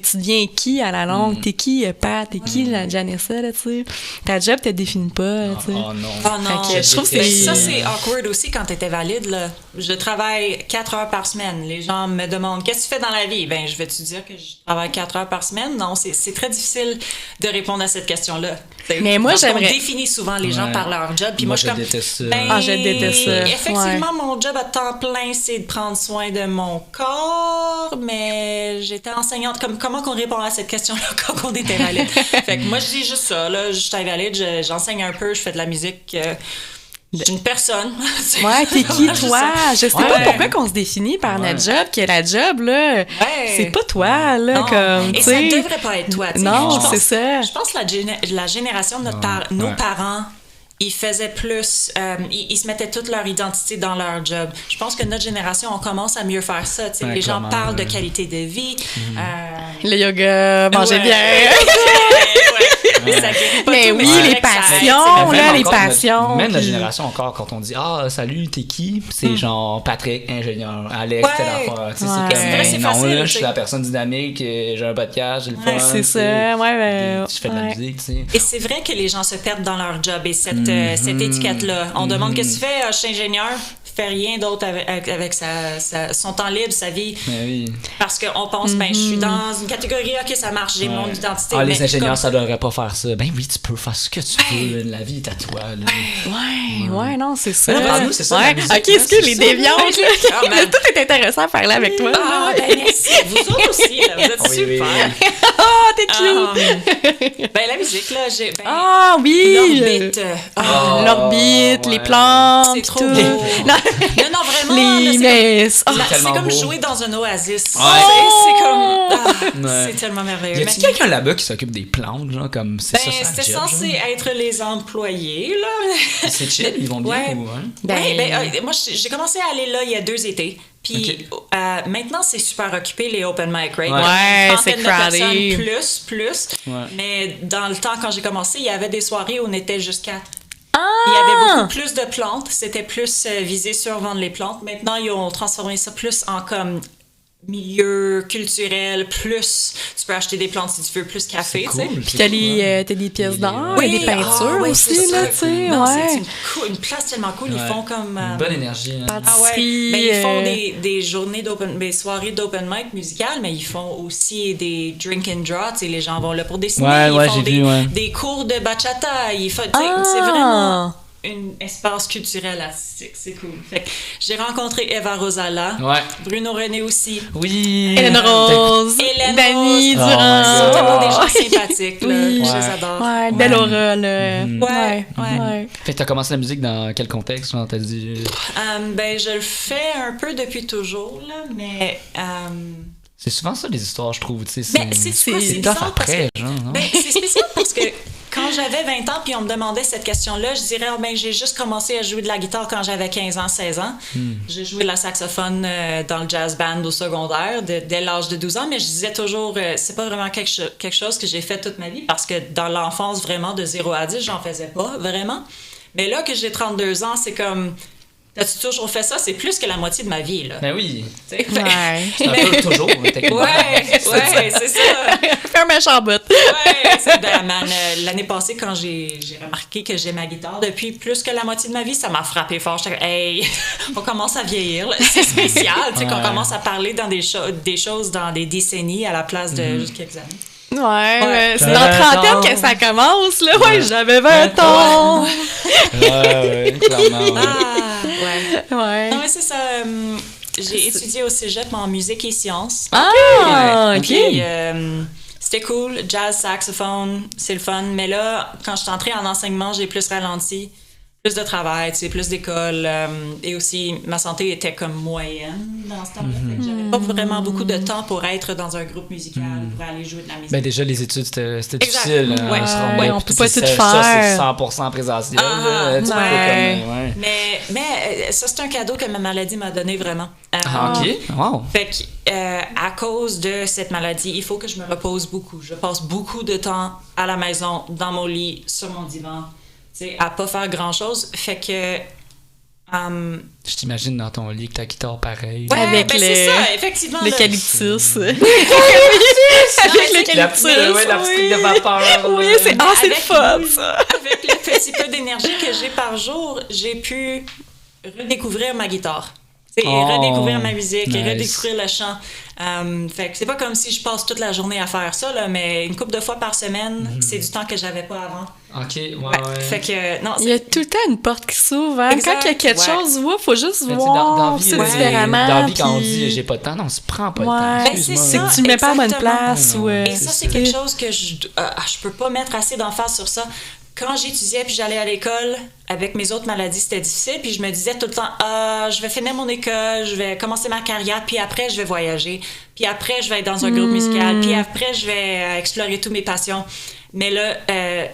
tu deviens qui à la longue? T'es qui, Pat? T'es qui, la Janessa, là, tu sais? Ta job te définit pas, là, tu sais. Oh non. Oh non. Fait que je trouve que Mais c'est- ça, c'est awkward aussi quand t'étais valide, là. Je travaille 4 heures par semaine. Les gens me demandent, qu'est-ce que tu fais dans la vie? Ben, je vais-tu dire que je travaille 4 heures par semaine? Non, c'est très difficile de répondre à cette question-là. Mais moi, Parce qu'on j'aimerais- définit souvent les gens Ouais. par leur job. Puis Moi, moi, je suis je comme. déteste ça. Ben, Ah, je déteste ça. Effectivement, mon job à temps plein, c'est de prendre soin de mon corps, mais j'étais enseignante. Comment qu'on répond à cette question-là quand on était invalide? Fait que moi, je dis juste ça. Là, je suis invalide, j'enseigne un peu, je fais de la musique. Je suis une personne. Ouais, t'es qui, Je toi? Je sais pas Ouais. pourquoi qu'on se définit par notre job, que la job, là, c'est pas toi, là, Non. comme, Et tu ça sais. devrait pas être toi. tu sais. Non, Je pense- c'est ça. Je pense que la génération de nos ouais. parents, ils faisaient plus, ils se mettaient toute leur identité dans leur job. Je pense que notre génération, on commence à mieux faire ça. Tu sais. Ouais, Les gens clairement, parlent de ouais. qualité de vie. Le yoga, manger Ouais. bien. Mais ça guérit pas Mais tout, oui, c'est les vrai que ça aide, passions, c'est là, vrai. les passions. Même notre puis- génération encore, quand on dit salut, t'es qui? C'est genre Patrick, ingénieur, Alex, Ouais. telle affaire. Tu sais, Ouais. c'est C'est vrai, comme c'est non, facile, là, tu je suis sais. la personne dynamique, j'ai un podcast, j'ai le fun. C'est tu ça, sais, ouais, ben, je fais de la ouais. musique, tu sais. Et c'est vrai que les gens se perdent dans leur job et cette étiquette-là. On demande qu'est-ce que tu fais, je suis ingénieur, fais rien d'autre avec son temps libre, sa vie. Mais oui. Parce qu'on pense, ben, je suis dans une catégorie, ok, ça marche, j'ai mon identité. Ah, les mais ingénieurs, comme- ça devrait pas faire ça. Ben oui, tu peux faire ce que tu veux, la vie est à toi. Là. Ouais, non, c'est ça. Mais là, parle-nous, c'est ça, Ouais. la musique, Ok, là, excuse c'est les ça. déviances, là. Ah, man. Tout est intéressant à parler avec toi. Ah, là. ben merci. Vous autres aussi, là, vous êtes Oui, oui, super. oui. Oh, t'es cute. Ben, la musique, là, j'ai. Ben, Ah oui. l'orbite. L'orbite, ouais. les plantes, C'est puis trop tout. beau. Non, Non, vraiment. là, les c'est messes. comme- Ah, c'est tellement comme beau. jouer dans un oasis. Ouais. C'est comme. Ouais. C'est tellement merveilleux. Y a-tu Mais- quelqu'un là-bas qui s'occupe des plantes, genre, comme c'est Ben, ça, c'était job, censé genre? être les employés, là. C'est chill, ils vont bien Ouais. ou hein? Moi, j'ai commencé à aller là il y a 2 étés. Puis maintenant, c'est super occupé, les open mic, right? Ouais. Une Ouais, trentaine c'est de personnes, crowded. plus. Ouais. Mais dans le temps, quand j'ai commencé, il y avait des soirées où on était jusqu'à... Ah! Il y avait beaucoup plus de plantes. C'était plus visé sur vendre les plantes. Maintenant, ils ont transformé ça plus en comme milieu culturel, plus tu peux acheter des plantes si tu veux, plus café, tu sais. Puis t'as des pièces d'art, des peintures aussi, là, tu sais. C'est une place tellement cool. Ils font comme... une bonne énergie. Ils font des journées des soirées d'open mic musicales, mais ils font aussi des drink and draw, tu sais, les gens vont là pour dessiner, ils font des cours de bachata, c'est vraiment... un espace culturel artistique, c'est cool. Fait que j'ai rencontré Eva Rosala, Bruno René aussi. Oui. Hélène Rose, Dani Durand. C'est tellement des gens sympathiques, là. Je les adore. Ouais, belle aura, là. Ouais. Fait que t'as commencé la musique dans quel contexte, genre, t'as dit? Je le fais un peu depuis toujours, là, mais... C'est souvent ça, les histoires, je trouve, tu sais. C'est bizarre après, genre. C'est spécial parce que quand j'avais 20 ans puis on me demandait cette question-là, je dirais j'ai juste commencé à jouer de la guitare quand j'avais 15 ans, 16 ans. J'ai joué de la saxophone dans le jazz band au secondaire dès l'âge de 12 ans, mais je disais toujours c'est pas vraiment quelque chose que j'ai fait toute ma vie parce que dans l'enfance, vraiment, de 0 à 10, j'en faisais pas, vraiment. Mais là que j'ai 32 ans, c'est comme... T'as-tu toujours fait ça? C'est plus que la moitié de ma vie, là. Ben oui. C'est un peu toujours, techniquement. C'est ça. Fais un méchant bout. L'année passée, quand j'ai remarqué que j'ai ma guitare, depuis plus que la moitié de ma vie, ça m'a frappé fort. J'étais comme, hey, on commence à vieillir, là. C'est spécial, tu sais, qu'on commence à parler dans des choses dans des décennies à la place de juste quelques années. Ouais. C'est dans trentaine que ça commence, là. Ouais, j'avais 20 ans. Clairement. Ouais. Non, mais c'est ça. J'ai étudié au cégep en musique et sciences. OK. Puis, c'était cool. Jazz, saxophone, c'est le fun. Mais là, quand je suis entrée en enseignement, j'ai plus ralenti. Plus de travail, tu sais, plus d'école. Et aussi, ma santé était comme moyenne dans ce temps-là. J'avais pas vraiment beaucoup de temps pour être dans un groupe musical, pour aller jouer de la musique. Ben déjà, les études, c'était difficile. On peut pas tout faire. Ça, c'est 100% présentiel. Mais ça, c'est un cadeau que ma maladie m'a donné vraiment. OK. Wow. Fait que, à cause de cette maladie, il faut que je me repose beaucoup. Je passe beaucoup de temps à la maison, dans mon lit, sur mon divan. T'sais, à pas faire grand-chose, fait que... je t'imagine dans ton lit avec ta guitare pareil. Ouais, avec c'est ça, effectivement. L'eucalyptus. Avec l'eucalyptus. La petite de vapeur. Oui, c'est le fun, ça. Avec le petit peu d'énergie que j'ai par jour, j'ai pu redécouvrir ma guitare. Et redécouvrir ma musique, et redécouvrir le chant. Fait que c'est pas comme si je passe toute la journée à faire ça, là, mais une couple de fois par semaine, c'est du temps que j'avais pas avant. OK, ouais. Fait que, non, il y a tout le temps une porte qui s'ouvre. Hein? Quand il y a quelque chose, il faut juste voir dans c'est différemment. Dans la vie, quand on dit j'ai pas de temps, non, on se prend pas de temps. C'est que tu le mets pas à bonne place. Et ça, c'est quelque chose que je peux pas mettre assez d'emphase sur ça. Quand j'étudiais puis j'allais à l'école, avec mes autres maladies, c'était difficile. Puis je me disais tout le temps, je vais finir mon école, je vais commencer ma carrière, puis après, je vais voyager. Puis après, je vais être dans un groupe musical. Puis après, je vais explorer toutes mes passions. Mais là,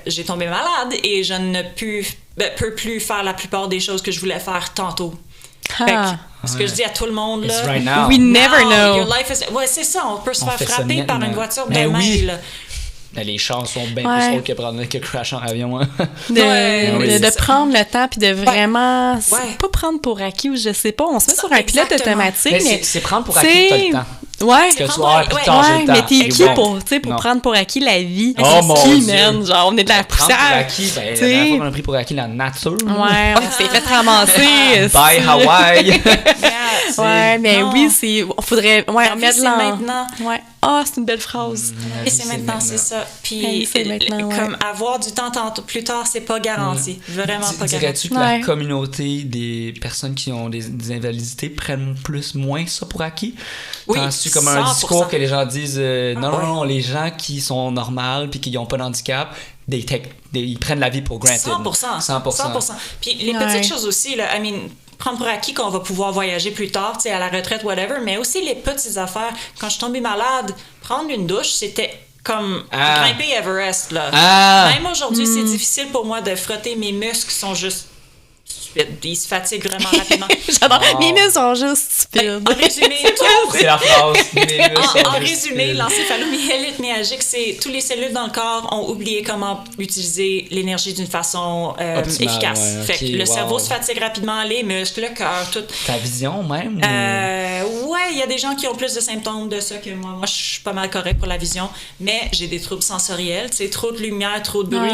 j'ai tombé malade et je ne peux plus faire la plupart des choses que je voulais faire tantôt. Fait que, ce que je dis à tout le monde, là... Right now. We never know. Your life is... Ouais, c'est ça. On peut se faire frapper par une voiture demain, là. Mais les chances sont bien plus hautes que crash en avion. Hein. De prendre le temps puis de vraiment pas prendre pour acquis ou je sais pas, on se met sur un pilote automatique. Mais c'est prendre pour acquis que t'as le temps. Ouais, que tu vas plus tard, j'ai le temps. Mais t'es qui pour prendre pour acquis la vie? Mon qui, man? Genre, on est de la poussière. Prendre pour acquis, la dernière fois qu'on a pris pour acquis la nature. Ouais, on s'est fait ramasser. Bye Hawaii! Ouais, mais oui, faudrait remettre maintenant. Ouais. C'est une belle phrase. Et c'est maintenant, c'est ça. Puis, comme avoir du temps plus tard, c'est pas garanti. Vraiment pas garanti. Dirais-tu que la communauté des personnes qui ont des invalidités prennent moins ça pour acquis? Oui, penses-tu comme un discours que les gens disent non, les gens qui sont normaux puis qui n'ont pas d'handicap, ils prennent la vie pour granted. 100%. Puis les petites choses aussi, là, prendre pour acquis qu'on va pouvoir voyager plus tard, tu sais, à la retraite, whatever, mais aussi les petites affaires. Quand je suis tombée malade, prendre une douche, c'était comme grimper Everest, là. Même aujourd'hui, c'est difficile pour moi de frotter mes muscles qui sont juste stupide. Il se fatigue vraiment rapidement. J'adore. Mes muscles sont juste stupides. En résumé, C'est la phrase. en résumé, l'encéphalomyélite myalgique, c'est tous les cellules dans le corps ont oublié comment utiliser l'énergie d'une façon efficace. Ouais, fait que le cerveau se fatigue rapidement, les muscles, le cœur, tout. Ta vision même? Ouais, il y a des gens qui ont plus de symptômes de ça que moi. Moi, je suis pas mal correcte pour la vision, mais j'ai des troubles sensoriels, tu sais, trop de lumière, trop de bruit.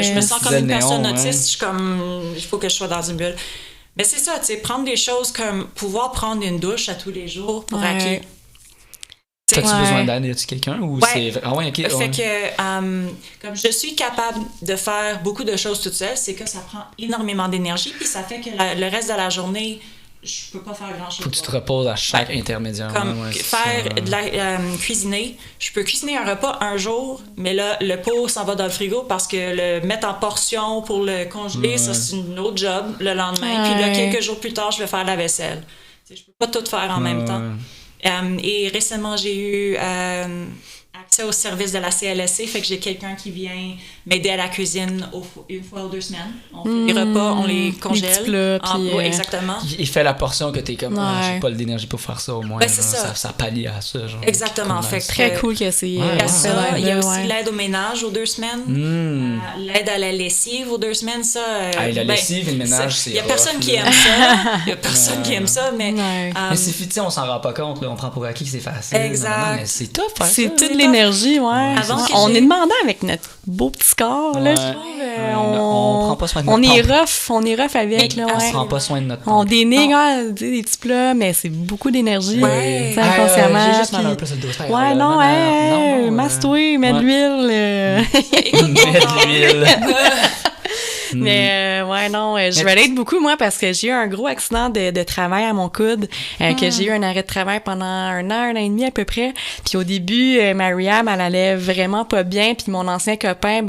Je me sens comme une personne autiste. Je suis comme, il faut que je sois dans une bulle. Mais c'est ça, tu sais, prendre des choses comme pouvoir prendre une douche à tous les jours pour acquis. As-tu besoin d'aide? Y a-tu quelqu'un? Ou c'est... Ah ouais, ok. Fait que, comme je suis capable de faire beaucoup de choses toute seule, c'est que ça prend énormément d'énergie, puis ça fait que le reste de la journée, je peux pas faire grand-chose. Faut que tu te reposes à chaque intermédiaire. Comme faire de la cuisiner. Je peux cuisiner un repas un jour, mais là, le pot s'en va dans le frigo parce que le mettre en portion pour le congeler, ça, c'est une autre job le lendemain. Puis là, quelques jours plus tard, je vais faire la vaisselle. Je peux pas tout faire en même temps. Et récemment, j'ai eu accès au service de la CLSC, fait que j'ai quelqu'un qui vient m'aider à la cuisine une fois ou 2 semaines. On fait les repas, on les congèle. Plats, exactement. Il fait la portion que t'es comme, j'ai pas d'énergie pour faire ça au moins. C'est ça pallie à ça. Genre, exactement. Fait très cool que c'est. Il y a aussi l'aide au ménage aux 2 semaines. L'aide à la lessive aux 2 semaines, ça. La lessive et le ménage, c'est. Il y a personne qui aime ça. Il y a personne qui aime ça, mais. Mais c'est on s'en rend pas compte, là. On prend pour acquis que c'est facile. Exact. Mais c'est tough, hein, c'est toute l'énergie, on est demandant avec notre beau petit corps, là, je trouve. On prend pas soin de notre corps. On est rough avec, là, On prend pas soin de notre on dénigre des petits plats, mais c'est beaucoup d'énergie. Inconsciemment. J'ai juste mal un peu sur le dos. Masse-toi, mets de l'huile. Mets de l'huile. Mais je relate beaucoup, moi, parce que j'ai eu un gros accident de travail à mon coude, que j'ai eu un arrêt de travail pendant 1 an et demi à peu près. Puis au début, Mariam, elle allait vraiment pas bien, puis mon ancien copain,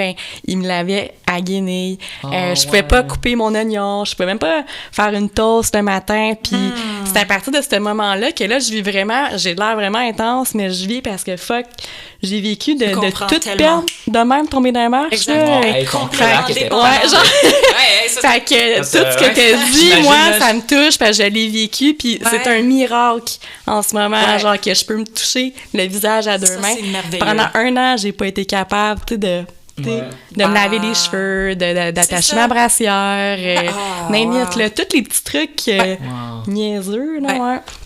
il me l'avait à guenille. Je pouvais pas couper mon oignon, je pouvais même pas faire une toast le matin, puis c'est à partir de ce moment-là que là, j'ai de l'air vraiment intense, mais je vis parce que j'ai vécu de toute perdre, de même tomber dans la marche. Exactement. Fait que tout ce que t'as dit, moi, ça me touche parce que je l'ai vécu, puis c'est un miracle en ce moment, genre que je peux me toucher le visage à 2 mains. Pendant 1 an, j'ai pas été capable, de me laver les cheveux, d'attacher ma brassière, tous les petits trucs niaiseux.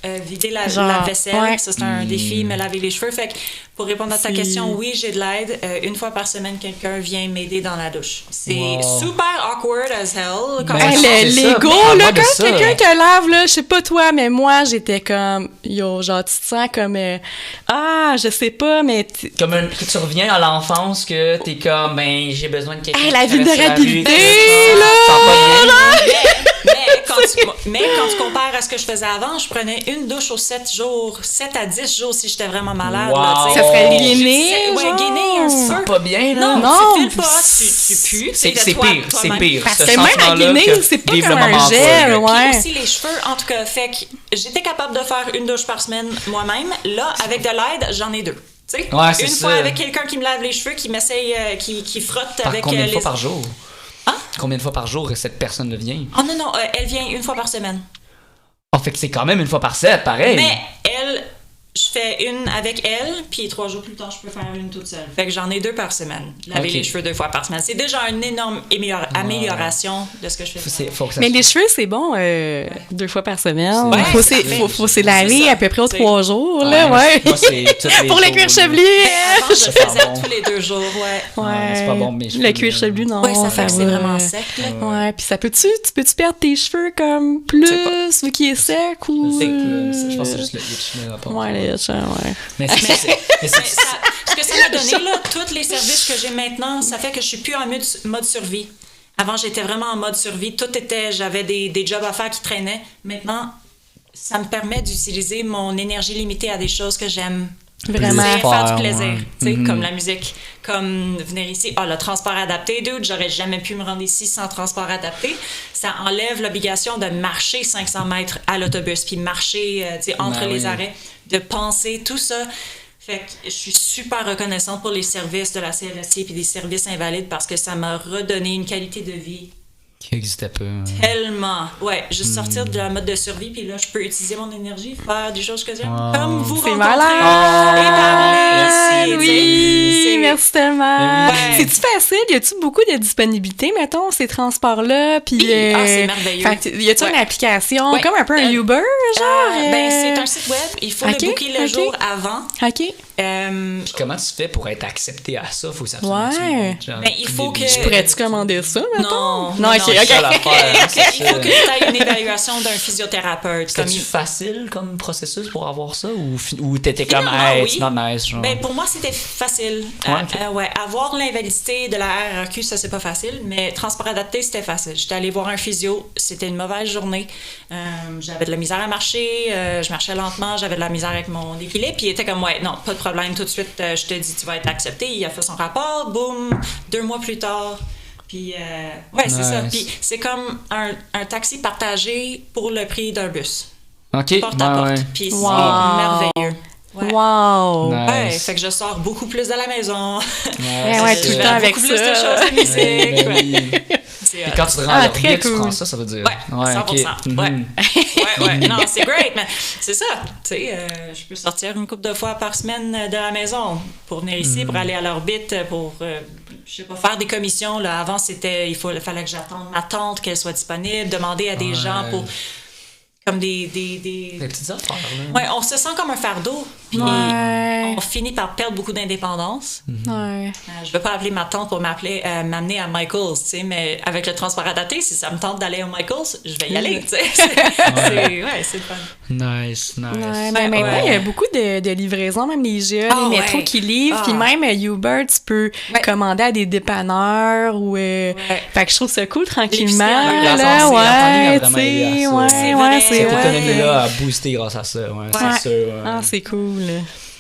Vider la vaisselle, ça c'est un défi, me laver les cheveux. Fait que pour répondre à ta question, oui, j'ai de l'aide. 1 fois par semaine, quelqu'un vient m'aider dans la douche. C'est super awkward as hell. L'ego, là, quand quelqu'un te lave, là, je sais pas toi, mais moi, j'étais comme, genre, tu te sens comme, je sais pas, mais... Comme que tu reviens à l'enfance, que t'es comme, j'ai besoin de quelqu'un. La vulnérabilité, là! Mais quand tu compares à ce que je faisais avant, je prenais une douche aux 7 jours, 7 à 10 jours si j'étais vraiment malade. Là, ça serait gainé. Gainé un peu. C'est pas bien, là. Non, tu files pas, tu pues. C'est pire. Parce que même à Guinée, c'est pas comme un gel, Puis aussi les cheveux, en tout cas, fait que j'étais capable de faire une douche par semaine moi-même. Là, avec de l'aide, j'en ai 2. Tu sais, une fois avec quelqu'un qui me lave les cheveux, qui m'essaye, qui frotte avec combien de fois par jour? Combien de fois par jour cette personne vient? Oh non, elle vient 1 fois par semaine. Fait que c'est quand même 1 fois par 7, pareil. Mais je fais une avec elle, puis 3 jours plus tard, je peux faire une toute seule. Fait que j'en ai 2 par semaine. Laver les cheveux 2 fois par semaine. C'est déjà une énorme amélioration de ce que je fais. Mais les cheveux, c'est bon 2 fois par semaine. Faut se laver à peu près aux 3 jours. Là, Moi, c'est pour le cuir chevelu. Avant, je le faisais tous les 2 jours. C'est pas bon, mais le cuir chevelu, non. Ça fait que c'est vraiment sec. Puis ça tu peux-tu perdre tes cheveux comme plus, vu qu'il est sec ou... Je pense que c'est juste le itch. Mais ce que ça m'a donné, là, tous les services que j'ai maintenant, ça fait que je suis plus en mode survie. Avant, j'étais vraiment en mode survie. J'avais des jobs à faire qui traînaient. Maintenant, ça me permet d'utiliser mon énergie limitée à des choses que j'aime. Vraiment faire du plaisir, comme la musique, comme venir ici. Le transport adapté, j'aurais jamais pu me rendre ici sans transport adapté. Ça enlève l'obligation de marcher 500 mètres à l'autobus, puis marcher entre les arrêts, de penser, tout ça. Fait que je suis super reconnaissante pour les services de la CLSC puis des services invalides parce que ça m'a redonné une qualité de vie Qui n'existait pas. Tellement. Ouais, juste sortir de la mode de survie, puis là, je peux utiliser mon énergie, faire des choses que j'aime, comme vous c'est rencontrer malade. et parler. Oui, merci tellement. Ouais. C'est-tu facile? Y a-tu beaucoup de disponibilité, mettons, ces transports-là? Puis, c'est merveilleux. Y a-tu une application, Ouais. comme un peu un Uber, genre? Ben, c'est un site web. Il faut le booker le jour avant. OK. Puis comment tu fais pour être accepté à ça? Faut que ça Ouais. Ben, il faut que... Tu pourrais-tu commander ça, mettons? Non, OK. C'est ça l'affaire, hein, c'est Il faut ça. que tu aies une évaluation d'un physiothérapeute. C'était-tu facile comme processus pour avoir ça? Ou t'étais comme, Finalement, hey, oui. it's not nice, genre? Ben, pour moi, c'était facile. Ouais, Avoir l'invalidité de la RRQ, ça, c'est pas facile, mais transport adapté, c'était facile. J'étais allée voir un physio, c'était une mauvaise journée. J'avais de la misère à marcher, je marchais lentement, j'avais de la misère avec mon équilibre, puis il était comme, ouais, non, pas de problème, tout de suite, je te dis, tu vas être accepté. Il a fait son rapport, boum, 2 mois plus tard. Puis, ouais, c'est ça. Puis, c'est comme un taxi partagé pour le prix d'un bus. OK. Porte à porte. Ouais. Puis, c'est Wow. merveilleux. Ouais. Wow! Nice. Ouais, fait que je sors beaucoup plus de la maison. Ouais, tout le Je temps fais avec beaucoup plus ça. de choses de musique. Oui. C'est, Et quand tu te rends Ah, à très l'orbite, tu cool. prends ça veut dire. Ouais, 100%. OK. Ouais, non, c'est great, mais c'est ça. Tu sais, je peux sortir une couple de fois par semaine de la maison pour venir ici, pour aller à l'orbite, pour, je sais pas, faire des commissions. Là. Avant, il fallait que j'attende ma tante, qu'elle soit disponible, demander à des gens pour... Comme des petites affaires, là. Ouais, on se sent comme un fardeau. Puis on finit par perdre beaucoup d'indépendance. Ouais. Je veux pas appeler ma tante pour m'amener à Michael's, tu sais, mais avec le transport adapté, si ça me tente d'aller au Michael's, je vais y aller, tu sais. C'est le fun. Nice. Ouais, mais maintenant, il y a beaucoup de livraisons, même les GA, les métros qui livrent, puis même Uber, tu peux commander à des dépanneurs ou... Fait que je trouve ça cool, tranquillement, là, tu sais, ouais, cette autonomie-là a boosté grâce à ça, c'est sûr. Ah, c'est cool.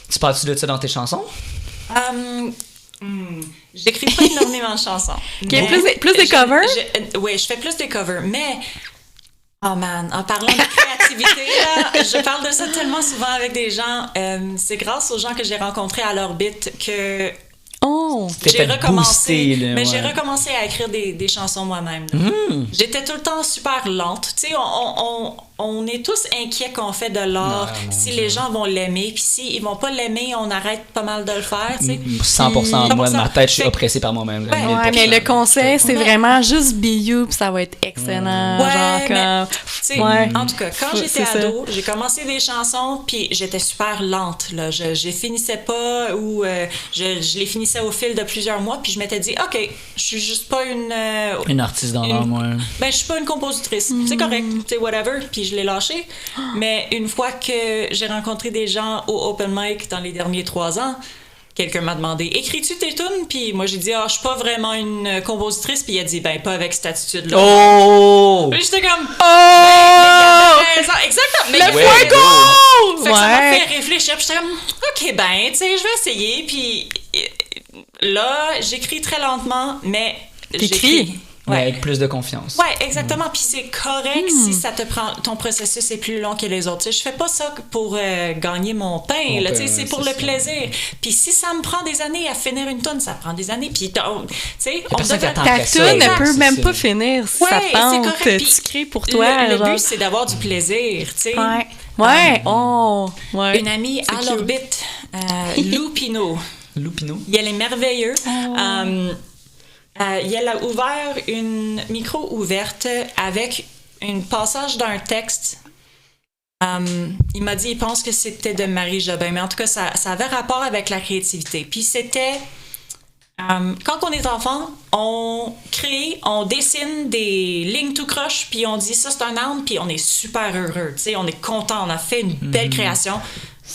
Tu parles-tu de ça dans tes chansons? J'écris pas énormément de chansons. Plus des covers? Oui, je fais plus des covers, mais... Oh man, en parlant de créativité, là, je parle de ça tellement souvent avec des gens. C'est grâce aux gens que j'ai rencontrés à l'orbite que... J'ai recommencé, j'ai recommencé à écrire des chansons moi-même. J'étais tout le temps super lente. Tu sais, on est tous inquiets qu'on fait de l'art, si les gens vont l'aimer, puis s'ils vont pas l'aimer, on arrête pas mal de le faire. Tu sais. 100%. Moi, de ma tête, je suis oppressée par moi-même. Ouais, mais le conseil, c'est vraiment juste be you, puis ça va être excellent. En tout cas, quand j'étais ado, j'ai commencé des chansons, puis j'étais super lente. Là. Je les finissais pas, ou je les finissais au fil de plusieurs mois, puis je m'étais dit, OK, je suis juste pas une artiste dans l'art, moi. Ben, je suis pas une compositrice. C'est correct, c'est whatever, puis je l'ai lâché. Mais une fois que j'ai rencontré des gens au open mic dans les derniers 3 ans, quelqu'un m'a demandé, écris-tu tes tunes? Puis moi, j'ai dit, je suis pas vraiment une compositrice. Puis il a dit, ben, pas avec cette attitude-là. Puis j'étais comme, exactement. Le fuego! Fait que ça m'a fait réfléchir. Puis j'étais comme, OK, ben, tu sais, je vais essayer. Puis là, j'écris très lentement, mais j'écris. Ouais, avec plus de confiance. Ouais, exactement. Puis c'est correct si ça te prend, ton processus est plus long que les autres. Tu sais, je fais pas ça pour gagner mon pain. Là, tu sais, c'est pour le plaisir. Puis si ça me prend des années à finir une toune, ça prend des années. Puis tu sais, ta toune ne peut même pas finir si ça tente. Tu crées pour toi. Le but, c'est d'avoir du plaisir. Tu sais. Ouais. Une amie à l'orbite, Lou Pinault. Lou Pinault. Elle est merveilleuse. Elle a ouvert une micro ouverte avec un passage d'un texte. Il m'a dit, il pense que c'était de Marie Jobin, mais en tout cas, ça avait rapport avec la créativité. Puis c'était, quand on est enfant, on crée, on dessine des lignes tout croche, puis on dit ça c'est un arbre, puis on est super heureux, tu sais, on est content, on a fait une belle création.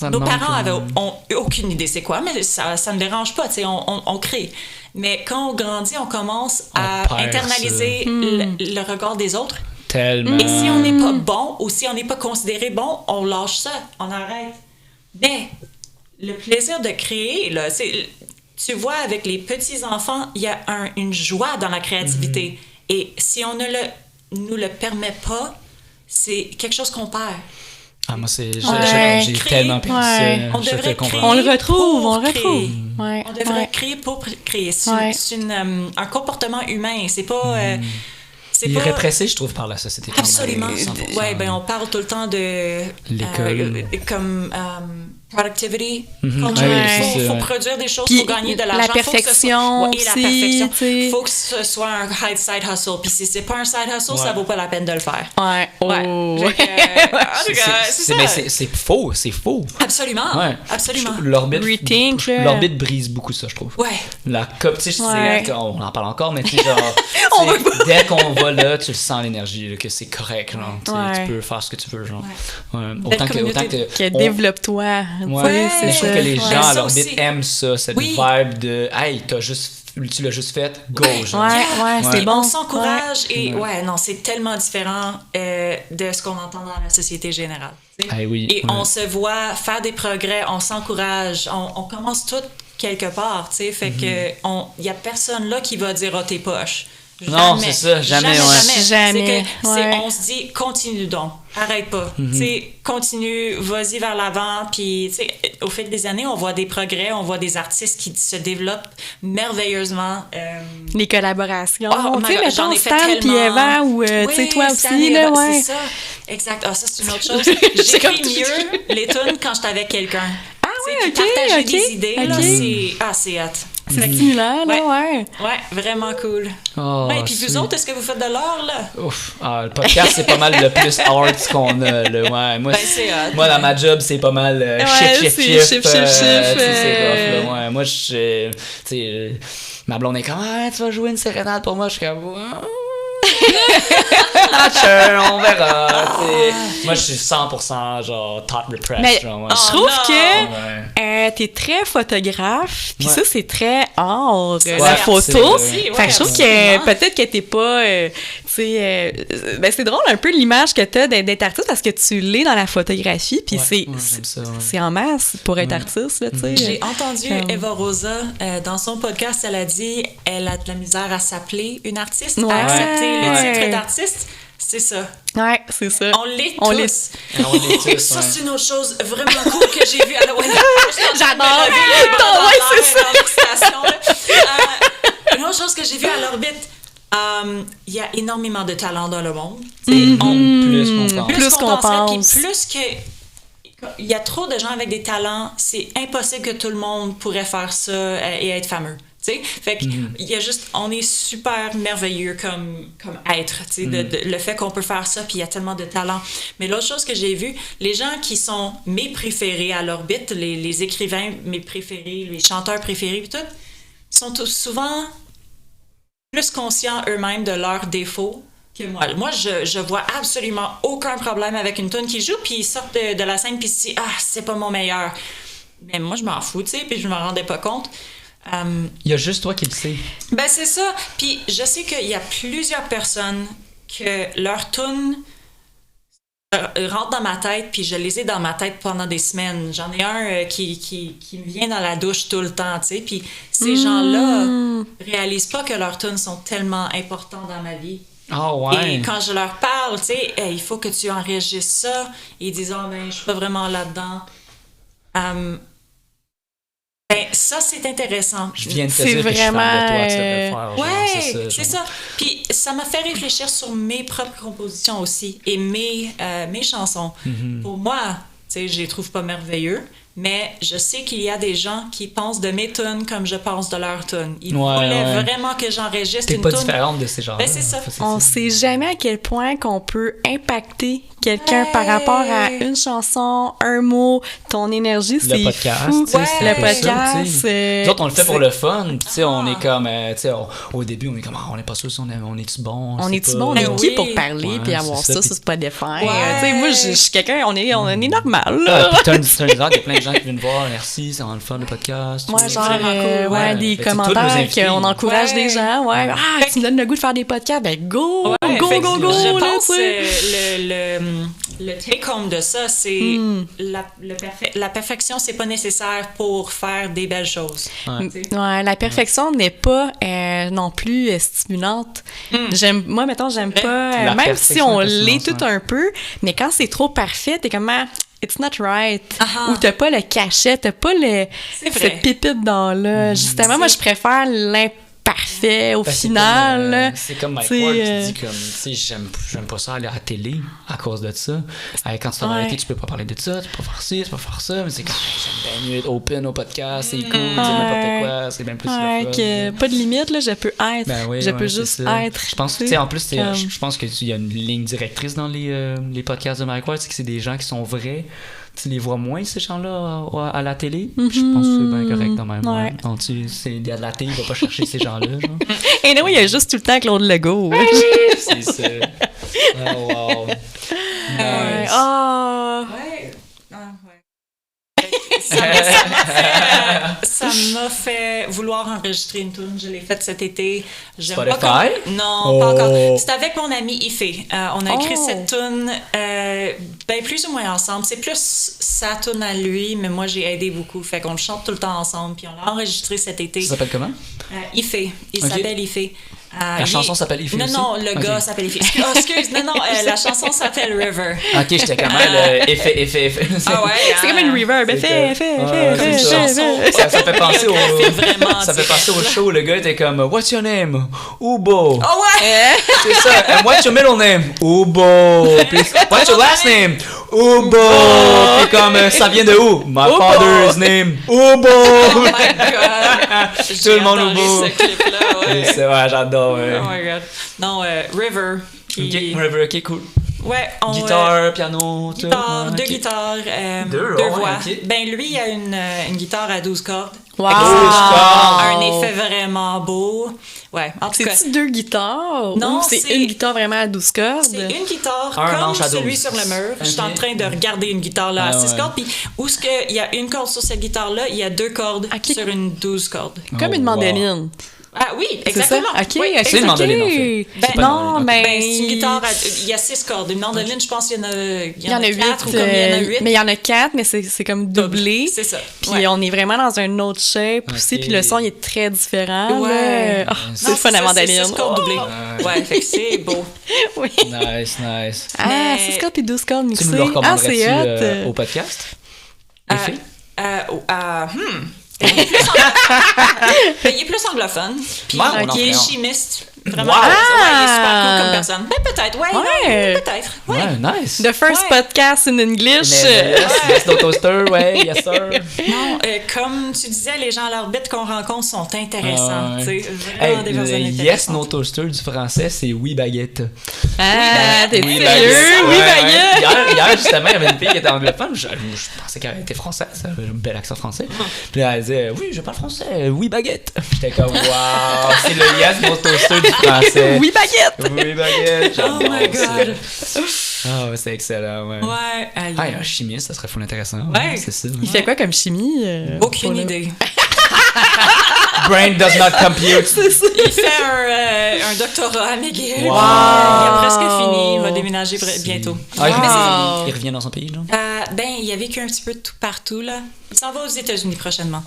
Nos parents ont aucune idée c'est quoi, mais ça ne me dérange pas, tu sais, on crée. Mais quand on grandit, on commence à internaliser le regard des autres. Tellement. Et si on n'est pas bon, ou si on n'est pas considéré bon, on lâche ça, on arrête. Mais le plaisir de créer, là, tu vois, avec les petits-enfants, il y a une joie dans la créativité. Et si on ne nous le permet pas, c'est quelque chose qu'on perd. Ah, moi, j'ai tellement perdu ça. On devrait créer. On le retrouve. On devrait créer pour créer. C'est un comportement humain. C'est pas. Il est répressé, je trouve, par la société. Absolument. Oui, ben on parle tout le temps de... L'école. Comme... productivity. Il faut produire des choses, il faut gagner de l'argent. La perfection et la perfection. Il faut que ce soit un side hustle. Puis si c'est pas un side hustle, ça vaut pas la peine de le faire. C'est faux, c'est faux. Absolument. Ouais. Absolument. L'orbite brise beaucoup ça, je trouve. Ouais. Tu sais, on en parle encore, mais tu sais, genre, dès qu'on va là, tu sens l'énergie, là, que c'est correct, genre. Tu peux faire ce que tu veux, genre. Autant que développe-toi. Ouais, je trouve que les gens à l'orbite aiment ça, cette vibe de hey, tu l'as juste fait, go, genre. C'est bon. On s'encourage et non, c'est tellement différent de ce qu'on entend dans la société générale. Et on se voit faire des progrès, on s'encourage, on commence tout quelque part, tu sais, fait que il y a personne là qui va dire t'es poche. Non, c'est ça, jamais. On se dit, continue donc, arrête pas. Continue, vas-y vers l'avant. Puis, au fil des années, on voit des progrès, on voit des artistes qui se développent merveilleusement. Les collaborations. Mettons Stan puis Eva ou toi aussi. Là, c'est ça. Exact. Ça, c'est une autre chose. J'écris mieux les tunes quand j'étais avec quelqu'un. Partager des idées, là, c'est hâte. C'est similaire, là, ouais. Ouais, vraiment cool. Et puis vous autres, est-ce que vous faites de l'art, là? Ouf, le podcast, c'est pas mal le plus art qu'on a, là. Ouais, moi, dans ma job, c'est pas mal chiffre. C'est rough, là. Ouais, moi, tu sais, ma blonde est comme, tu vas jouer une sérénade pour moi, je suis comme, on verra. Moi, je suis 100% genre top repressed. Mais je trouve que t'es très photographe, puis ça, c'est très art, la photo. Fait que je trouve que peut-être que t'es pas... c'est drôle un peu l'image que t'as d'être artiste parce que tu l'es dans la photographie, puis c'est en masse pour être artiste. Là, j'ai entendu Eva Rosa, dans son podcast, elle a dit elle a de la misère à s'appeler une artiste, à accepter le titre d'artiste. C'est ça. Ouais, c'est ça. On l'est tous. Ça, c'est une autre chose vraiment cool que j'ai vue à la J'adore. C'est ça. Une autre chose que j'ai vue à l'orbite, il y a énormément de talent dans le monde. Plus qu'on pense. Puis plus que... Il y a trop de gens avec des talents, c'est impossible que tout le monde pourrait faire ça et être fameux. T'sais? Fait que il y a juste, on est super merveilleux comme être, le fait qu'on peut faire ça, puis il y a tellement de talent. Mais l'autre chose que j'ai vu, les gens qui sont mes préférés à l'orbite, les écrivains mes préférés, les chanteurs préférés, puis tout, sont souvent plus conscients eux-mêmes de leurs défauts que moi. Moi, je vois absolument aucun problème avec une tune qui joue, puis ils sortent de la scène, puis ils se disent c'est pas mon meilleur. Mais moi, je m'en fous, puis je m'en rendais pas compte. Il y a juste toi qui le sais. Ben c'est ça. Puis je sais qu'il y a plusieurs personnes que leur tune rentre dans ma tête, puis je les ai dans ma tête pendant des semaines. J'en ai un qui me vient dans la douche tout le temps, tu sais. Puis ces gens-là réalisent pas que leurs tunes sont tellement importants dans ma vie. Et quand je leur parle, tu sais, il faut que tu enregistres ça. Ils disent je suis pas vraiment là-dedans. Ça, c'est intéressant. Je viens de te dire que je suis fan de toi, tu devrais le faire. C'est ça. Puis ça m'a fait réfléchir sur mes propres compositions aussi et mes chansons. Pour moi, tu sais, je les trouve pas merveilleux, mais je sais qu'il y a des gens qui pensent de mes tunes comme je pense de leurs tunes. Ils voulaient vraiment que j'enregistre une tune. T'es pas différente de ces gens-là. C'est ça. On sait jamais à quel point qu'on peut impacter quelqu'un par rapport à une chanson, un mot, ton énergie, c'est le podcast, fou. Le podcast. Nous autres, on le fait pour le fun. On est comme, au début, on est comme, on n'est pas sûr si on est-tu bon. On est-tu bon? On est qui pour parler puis avoir ça sur Spotify? Moi, je suis quelqu'un, on est normal. T'as une il y a plein de gens qui viennent voir, merci, c'est vraiment le fun, le podcast. Des commentaires qu'on encourage des gens. Tu me donnes le goût de faire des podcasts, go! Je pense le take-home de ça, c'est la perfection, c'est pas nécessaire pour faire des belles choses. La perfection n'est pas non plus stimulante. J'aime pas, même si on l'est tout un peu, mais quand c'est trop parfait, t'es comme it's not right. Ou t'as pas le cachet, t'as pas cette pépite dans là. Justement, moi, je préfère l'impact parfait au final. C'est comme Mike Ward qui dit comme, tu sais, j'aime pas ça aller à la télé à cause de ça. Quand tu t'en vas à la télé, tu peux pas parler de ça, tu peux pas faire ci, tu peux pas faire ça, mais c'est comme, j'aime bien mieux être open au podcast, c'est cool, c'est n'importe quoi, c'est bien plus le fun. Pas de limite, là, je peux être. Je peux juste être. Je pense, tu sais, en plus, je pense qu'il y a une ligne directrice dans les podcasts de Mike Ward, c'est que c'est des gens qui sont vrais. Tu les vois moins, ces gens-là, à la télé. Je pense que c'est bien correct, quand même. Ouais. Donc, il y a de la télé, il va pas chercher ces gens-là. Genre. Et non, il y a juste tout le temps Claude Legault. C'est ça. Oh, wow. Nice. Ça m'a fait vouloir enregistrer une tune. Je l'ai faite cet été. Spotify? Non, pas encore. C'est avec mon ami Ifé. On a écrit cette tune plus ou moins ensemble. C'est plus sa tune à lui, mais moi j'ai aidé beaucoup. Fait qu'on le chante tout le temps ensemble. Puis on l'a enregistré cet été. Ça s'appelle comment? Ifé. Il s'appelle Ifé. La chanson s'appelle Ifé aussi? Non, le gars s'appelle Ifé. Excuse, non, la chanson s'appelle River. Ok, j'étais quand même effet. Ah ouais? C'est comme une reverb. Effet. Ça fait penser au show. Le gars était comme, What's your name? Ubo. Oh ouais! C'est ça. And what's your middle name? Ubo. Puis, what's your last name? Ubo. Puis comme, ça vient de où? My father's name. Ubo. Oh my god! Tout le monde Ubo. Ce clip-là, ouais. Ouais, j'adore. Ouais. Oh my god. Non, River. Puis... River, ok, cool. Ouais, guitare, piano, tout. Deux guitares, deux voix. Okay. Ben lui, il a une guitare à 12 cordes. Wow! Un effet vraiment beau. Ouais, en tout cas. C'est-tu deux guitares? Non, ou c'est une guitare vraiment à 12 cordes? C'est une guitare comme celui sur le mur. Okay. Je suis en train de regarder une guitare là à 6 cordes. Puis où est-ce qu'il y a une corde sur cette guitare-là, il y a 2 cordes sur une 12 cordes. Comme une mandoline. Ah oui, exactement. OK, oui, c'est une mandoline, en fait. Non, mais... c'est une guitare, il y a 6 cordes. Une mandoline, je pense qu'il y en a 4 ou comme il y en a 8. Mais il y en a 4, mais c'est comme doublé. C'est ça. Puis on est vraiment dans un autre shape aussi, puis le son il est très différent. Ouais. C'est le fun à mandoline. 6 cordes doublées. Ouais, fait que c'est beau. Oui. Nice. Ah, 6 cordes puis 12 cordes mixées. Tu nous le recommanderais-tu au podcast? Il est plus anglophone. Puis il est chimiste. Vraiment. Wow. Il est super cool comme personne. Mais peut-être, peut-être. Ouais, nice. The first podcast in English. Yes, no toaster, yes sir. Non, comme tu disais, les gens à l'orbite qu'on rencontre sont intéressants. Vraiment des personnes intéressantes. Yes, no toaster du français, c'est oui baguette. Ah, t'es sérieux? Oui baguette. Hier, justement, il y avait une fille qui était anglophone. Je pensais qu'elle était française. Elle avait un bel accent français. Puis là, elle disait, oui, je parle français. Oui baguette. J'étais comme, wow, c'est le yes, no toaster du français. Oui baguette. Oui baguette. Oh my god. Ah, c'est excellent, ouais. Ouais. Un chimiste, ça serait full intéressant. Ouais. C'est ça. Il fait quoi comme chimie? Aucune idée. Brain does not compute. Il fait un doctorat à McGill. Wow. Il a presque fini. Il va déménager bientôt. Il revient dans son pays, genre? Il a vécu un petit peu de tout partout, là. Il s'en va aux États-Unis prochainement.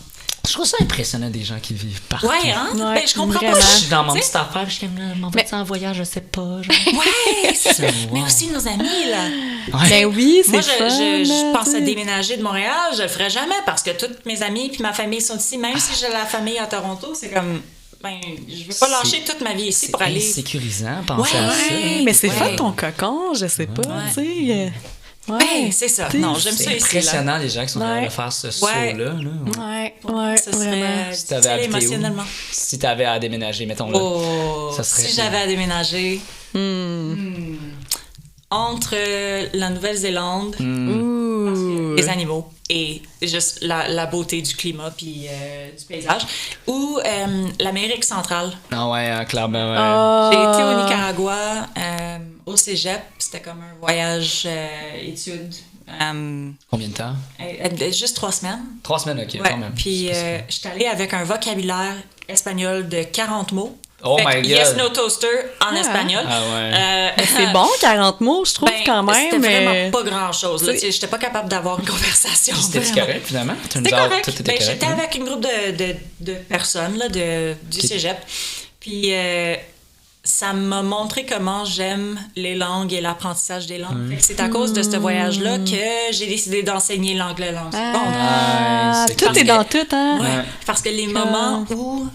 Je trouve ça impressionnant des gens qui vivent partout. Ouais, hein? Ouais, je comprends vraiment. pas. Je suis dans mon petite affaire, je suis comme, m'en vas-tu en voyage, je sais pas. Genre. Ouais, c'est ça. Wow. Mais aussi nos amis, là. Ouais. Ben oui, c'est moi, fun. je pense à déménager de Montréal, je le ferais jamais parce que toutes mes amies puis ma famille sont ici. Même si j'ai la famille à Toronto, c'est comme... je veux pas lâcher toute ma vie ici pour aller... C'est sécurisant, penser à ça. Mais c'est fun ton cocon, je sais pas, tu sais... Ouais, c'est ça. Non, j'aime ça ici. C'est impressionnant, les gens qui sont capables de faire ce saut-là. Ouais, ça serait si t'avais habité émotionnellement. Si t'avais à déménager, mettons là. Ça serait si j'avais à déménager... Entre la Nouvelle-Zélande, les animaux et juste la beauté du climat puis du paysage, ou l'Amérique centrale. Ah ouais, clairement, J'ai été au Nicaragua, au cégep, c'était comme un voyage études. Combien de temps? Juste 3 semaines. 3 semaines, ok, ouais. quand même. Puis j'étais allée avec un vocabulaire espagnol de 40 mots. Oh my god! Yes, no toaster en espagnol. Ah ouais. C'est bon, 40 mots, je trouve, quand même. C'était vraiment pas grand-chose. J'étais pas capable d'avoir une conversation. C'était correct, finalement? C'était correct. J'étais avec une groupe de personnes là, du cégep. Puis ça m'a montré comment j'aime les langues et l'apprentissage des langues. C'est à cause de ce voyage-là que j'ai décidé d'enseigner l'anglais langue. Tout est dans tout, hein? Ouais. Parce que les moments où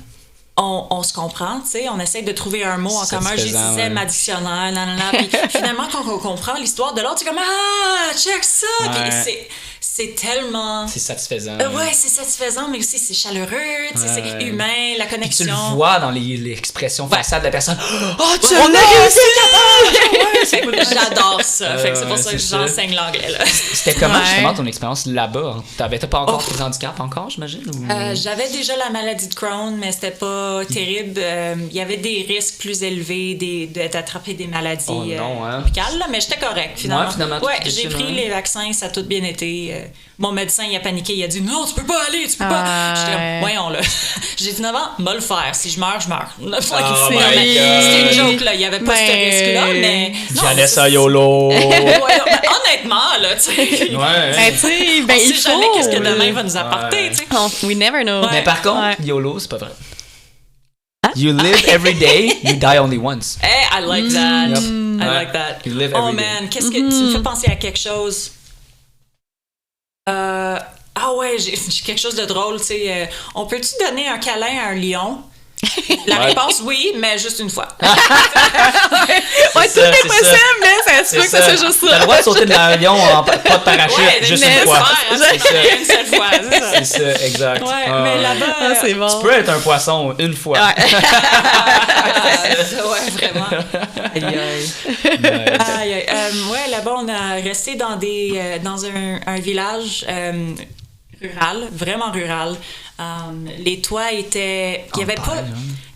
on se comprend, tu sais, on essaie de trouver un mot en commun. J'ai disais ma dictionnaire, puis finalement, quand on comprend l'histoire de l'autre, c'est comme check ça! Puis c'est tellement... C'est satisfaisant. Ouais, c'est satisfaisant, mais aussi c'est chaleureux, tu sais, c'est humain, la connexion. Puis tu le vois dans l'expression faciale de la personne. Oh, tu l'as réussi! J'adore ça. Fait que c'est pour ça que j'enseigne l'anglais, là. C'était comment, justement, ton expérience là-bas? T'avais pas encore tes handicaps encore, j'imagine? Ou... j'avais déjà la maladie de Crohn, mais c'était pas terrible. Il y avait des risques plus élevés d'attraper des maladies tropicales, là, mais j'étais correcte, finalement. Ouais, j'ai pris les vaccins, ça a tout bien été. Mon médecin, il a paniqué, il a dit non, tu peux pas aller, tu peux pas. J'étais comme, voyons là. J'ai dit 9 ans, m'a le faire. Si je meurs, je meurs. C'était une joke, là. Il y avait pas ce risque-là, mais. Vanessa YOLO. Honnêtement, là, tu sais. Il sait jamais qu'est-ce que demain va nous apporter, tu sais. We never know. Mais par contre, YOLO, c'est pas vrai. You live every day, you die only once. Hey, I like that. I like that. You live every day. Oh man, qu'est-ce que tu me fais penser à quelque chose? J'ai quelque chose de drôle, tu sais. On peut-tu donner un câlin à un lion? La réponse, oui, mais juste une fois. Tout est possible, mais ça se peut que ça soit juste ça. T'as le droit de sauter de l'avion en pas de parachute, juste une fois. Une seule fois, c'est ça. C'est ça, exact. Mais là-bas, c'est bon. Tu peux être un poisson une fois. Vraiment. Là-bas, on a resté dans un village rural, vraiment rural. Les toits étaient... Il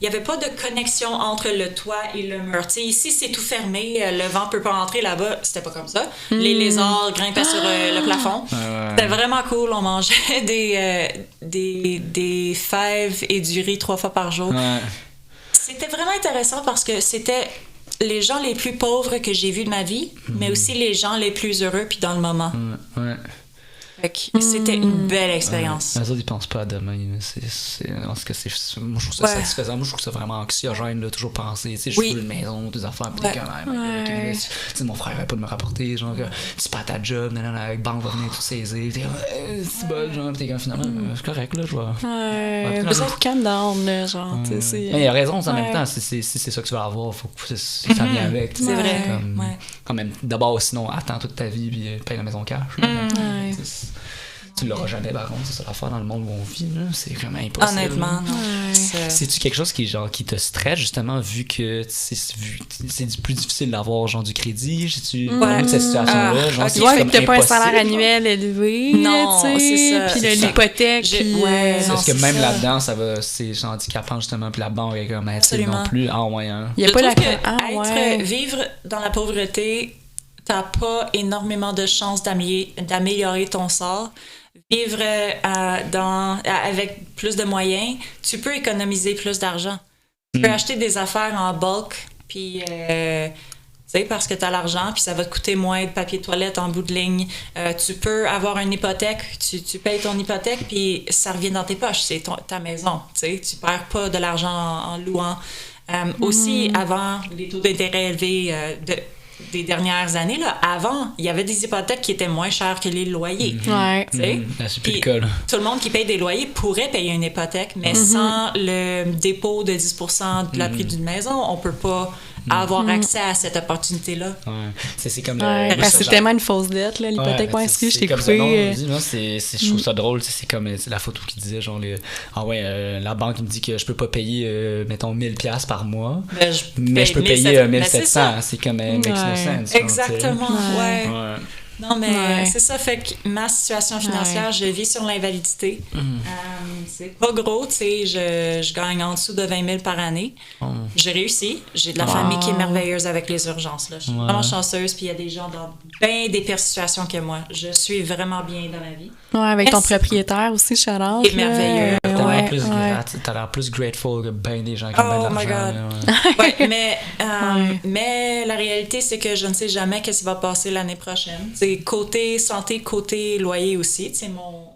y avait pas de connexion entre le toit et le mur. Tu sais, ici, c'est tout fermé. Le vent peut pas entrer. Là-bas, c'était pas comme ça. Les lézards grimpaient sur le plafond. C'était vraiment cool. On mangeait des fèves et du riz 3 fois par jour. C'était vraiment intéressant parce que c'était les gens les plus pauvres que j'ai vus de ma vie, mais aussi les gens les plus heureux puis dans le moment. C'était une belle expérience. Les autres, ils pensent pas à demain. Moi, je trouve ça satisfaisant. Moi, je trouve ça vraiment anxiogène de toujours penser. Tu sais, je suis une maison, des affaires, puis tu sais, mon frère va pas de me rapporter. Genre, tu perds ta job, la banque va venir tout saisir. C'est bon, genre, t'es comme finalement, c'est correct, là, je vois. Besoin de calm down, là, genre, tu sais. Mais il a raison, en même temps, c'est ça que tu vas avoir. Faut que ça vienne avec. C'est vrai. Quand même, d'abord, sinon, attends toute ta vie, puis paye la maison cash. Tu l'auras jamais, par contre, c'est ça l'affaire dans le monde où on vit, là. C'est vraiment impossible. Honnêtement, non. C'est-tu quelque chose qui te stresse, justement, vu que c'est plus difficile d'avoir, genre, du crédit? J'ai-tu cette situation-là? Vu que t'as pas un salaire annuel élevé. Non, c'est ça. Puis l'hypothèque. Est-ce que même là-dedans, c'est handicapant, justement, puis la banque est comme, non plus. Il y a pas vivre dans la pauvreté, t'as pas énormément de chances d'améliorer ton sort. Vivre avec plus de moyens, tu peux économiser plus d'argent. Tu peux acheter des affaires en bulk, puis tu sais, parce que tu as l'argent, puis ça va te coûter moins de papier de toilette en bout de ligne. Tu peux avoir une hypothèque, tu payes ton hypothèque, puis ça revient dans tes poches, c'est ta maison. Tu perds pas de l'argent en louant. Aussi, avant les taux d'intérêt élevés des dernières années, là, avant, il y avait des hypothèques qui étaient moins chères que les loyers. C'est plus le cas, là. Tout le monde qui paye des loyers pourrait payer une hypothèque, mais sans le dépôt de 10% de la prix d'une maison, on peut pas avoir accès à cette opportunité-là. C'est comme c'est tellement une fausse dette, là, l'hypothèque. Je t'ai coupé. Je trouve ça drôle. C'est comme la photo qui disait, genre, la banque me dit que je peux pas payer, mettons, 1000$ par mois, mais je peux payer 1700. C'est comme makes no sense. Exactement, Non, mais c'est ça, fait que ma situation financière, je vis sur l'invalidité. C'est pas gros, tu sais, je gagne en dessous de 20 000 par année. J'ai réussi. J'ai de la famille qui est merveilleuse avec les urgences, là. Je suis vraiment chanceuse, puis il y a des gens dans bien des pires situations que moi. Je suis vraiment bien dans la vie. Avec ton propriétaire aussi, Charlotte. Il est merveilleux. T'as l'air plus grateful que bien des gens qui ont bien d'argent. Mais la réalité, c'est que je ne sais jamais qu'est-ce qui va passer l'année prochaine. C'est côté santé, côté loyer aussi. Tu sais,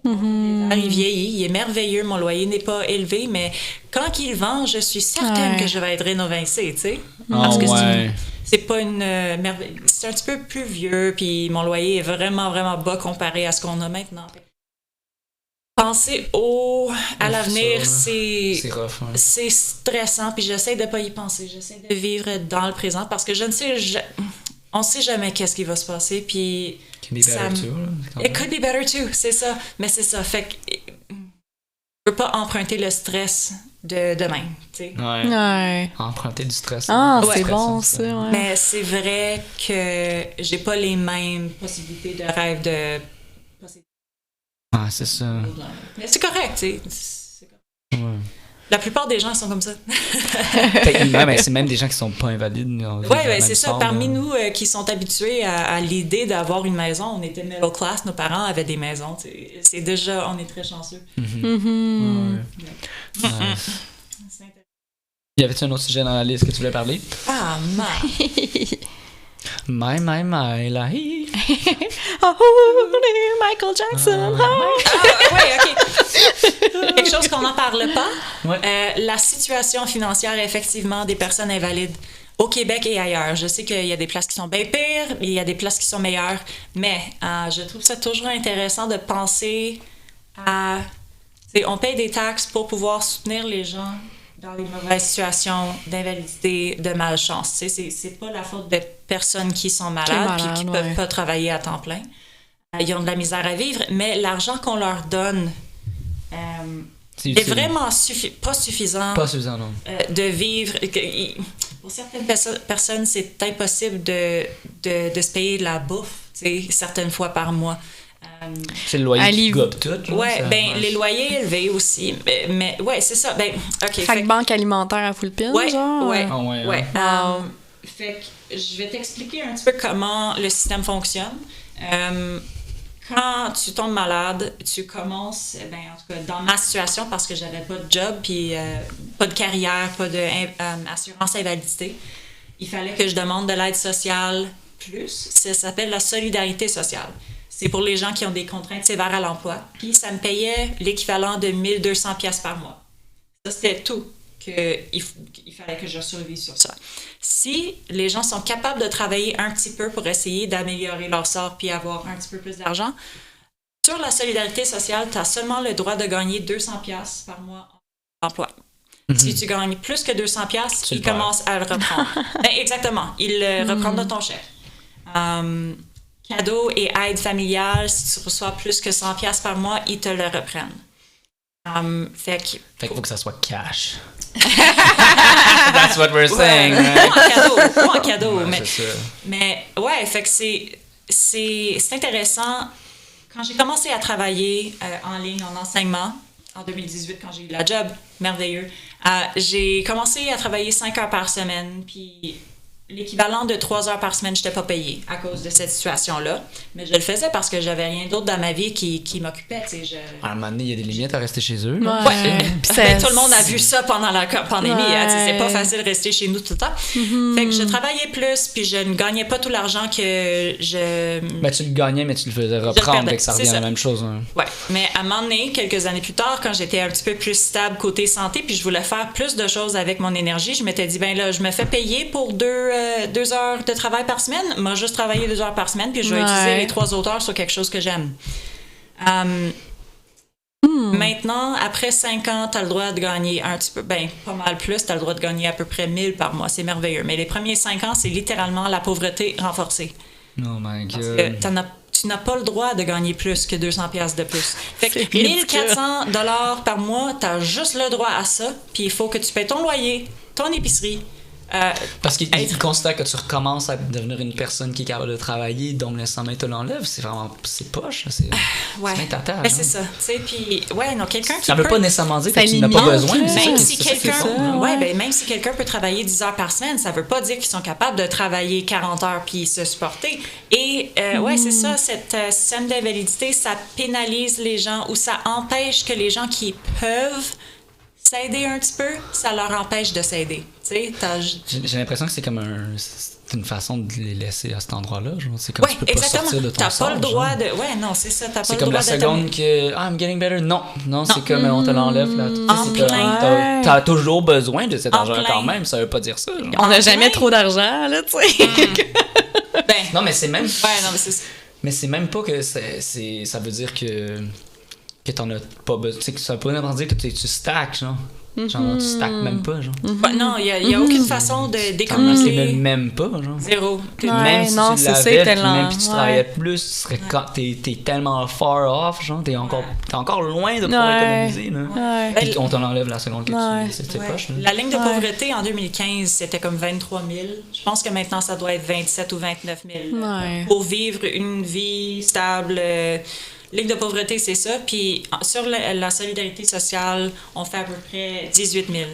il vieillit, il est merveilleux, mon loyer n'est pas élevé, mais quand il vend, je suis certaine que je vais être rénovincée, tu sais. Parce que c'est pas une merveille. C'est un petit peu plus vieux, puis mon loyer est vraiment, vraiment bas comparé à ce qu'on a maintenant. penser à l'avenir, c'est rough, ouais. C'est stressant, puis j'essaie de pas y penser. J'essaie de vivre dans le présent parce que on sait jamais qu'est-ce qui va se passer, puis It could be better too, c'est ça. Mais c'est ça, fait que je peux pas emprunter le stress de demain, tu sais. Ouais. Emprunter du stress. C'est bon, ça, ouais. Mais c'est vrai que j'ai pas les mêmes possibilités de rêve de... c'est ça. Mais c'est correct, tu sais. Ouais. La plupart des gens sont comme ça. Mais c'est même des gens qui sont pas invalides. Oui, c'est ça. Parmi nous qui sont habitués à l'idée d'avoir une maison, on était middle class, nos parents avaient des maisons. C'est déjà, on est très chanceux. Y avait-tu un autre sujet dans la liste que tu voulais parler? Ah, My, la Michael Jackson. Oui, OK. Quelque chose qu'on n'en parle pas. Ouais. La situation financière, effectivement, des personnes invalides au Québec et ailleurs. Je sais qu'il y a des places qui sont bien pires, il y a des places qui sont meilleures, mais je trouve ça toujours intéressant de penser à... On paye des taxes pour pouvoir soutenir les gens dans les mauvaises situations d'invalidité, de malchance. C'est pas la faute des personnes qui sont malades et qui ne peuvent pas travailler à temps plein. Ils ont de la misère à vivre, mais l'argent qu'on leur donne est vraiment pas suffisant, non. De vivre. Pour certaines personnes, c'est impossible de se payer de la bouffe, certaines fois par mois. C'est le loyer qui gobe tout. Les loyers élevés aussi. Mais ouais, c'est ça. OK. Fait que banque alimentaire à full pin, genre? Fait que je vais t'expliquer un petit peu comment le système fonctionne. Quand tu tombes malade, tu commences, en tout cas, dans ma situation, parce que j'avais pas de job, puis pas de carrière, pas d'assurance invalidité, il fallait que je demande de l'aide sociale plus. Ça s'appelle la solidarité sociale. C'est pour les gens qui ont des contraintes sévères à l'emploi. Puis ça me payait l'équivalent de 1 200 $ par mois. Ça, c'était tout qu'il fallait que je survive sur ça. Si les gens sont capables de travailler un petit peu pour essayer d'améliorer leur sort puis avoir un petit peu plus d'argent, sur la solidarité sociale, tu as seulement le droit de gagner 200 $ par mois en emploi. Si tu gagnes plus que 200 $, ils commencent à le reprendre. Exactement. Ils le reprennent de ton chèque. Cadeaux et aide familiale, si tu reçois plus que 100 $ par mois, ils te le reprennent. Fait qu'il faut que ça soit cash. That's what we're saying. Pas en cadeau. Ouais, mais ouais, fait que c'est intéressant. Quand j'ai commencé à travailler en ligne, en enseignement, en 2018, quand j'ai eu la job, merveilleux, j'ai commencé à travailler 5 heures par semaine, puis l'équivalent de 3 heures par semaine, je n'étais pas payée à cause de cette situation-là. Mais je le faisais parce que j'avais rien d'autre dans ma vie qui m'occupait. À un moment donné, il y a des limites à rester chez eux. Tout le monde a vu ça pendant la pandémie. C'est pas facile de rester chez nous tout le temps. Fait que je travaillais plus, puis je ne gagnais pas tout l'argent que je... tu le gagnais, mais tu le faisais reprendre, fait que ça revient à la même chose. Hein. Ouais. Mais à un moment donné, quelques années plus tard, quand j'étais un petit peu plus stable côté santé, puis je voulais faire plus de choses avec mon énergie, je m'étais dit, je me fais payer pour 2 heures de travail par semaine. Moi, juste travailler 2 heures par semaine, puis je vais utiliser les 3 autres heures sur quelque chose que j'aime. Maintenant, après 5 ans, tu as le droit de gagner un petit peu, pas mal plus, tu as le droit de gagner à peu près 1 000 par mois. C'est merveilleux. Mais les premiers 5 ans, c'est littéralement la pauvreté renforcée. Oh my God. Parce que tu n'as pas le droit de gagner plus que 200 $ de plus. Fait que 1 400 $ par mois, tu as juste le droit à ça, puis il faut que tu payes ton loyer, ton épicerie. Parce qu'il considère que tu recommences à devenir une personne qui est capable de travailler, donc le 100 000 te l'enlève, c'est poche, c'est tata. C'est ça, tu sais, puis quelqu'un qui ça veut pas nécessairement dire que tu n'as pas besoin. Même si quelqu'un peut travailler 10 heures par semaine, ça veut pas dire qu'ils sont capables de travailler 40 heures puis se supporter. Et c'est ça, cette système d'invalidité, ça pénalise les gens ou ça empêche que les gens qui peuvent s'aider un petit peu, ça leur empêche de s'aider. J'ai l'impression que c'est comme une façon de les laisser à cet endroit-là. C'est comme tu peux pas sortir de ton t'as sort. T'as pas le droit de... Ouais, non, c'est ça. T'as pas le droit de... C'est comme la seconde que... I'm getting better. Non, c'est comme on te l'enlève. Là. T'as toujours besoin de cet argent quand même. Ça veut pas dire ça. Genre. On n'a jamais trop d'argent, là, tu sais. Non, mais c'est même... Ouais, non, mais c'est... Mais c'est même pas que ça veut dire que... que t'en as pas besoin. Tu sais, que ça peut vraiment dire que tu stacks, genre. Genre, tu stacks même pas, genre. Non, il y a aucune façon de d'économiser. Même pas, genre. Zéro. Même si tu l'avais, même si tu travaillais plus, tu serais t'es tellement far off, genre, t'es encore loin de pouvoir économiser, là. Puis on t'en enlève la seconde que c'est poche, là. La ligne de pauvreté en 2015, c'était comme 23 000. Je pense que maintenant, ça doit être 27 ou 29 000. Pour vivre une vie stable. Ligue de pauvreté, c'est ça. Puis sur la solidarité sociale, on fait à peu près 18 000.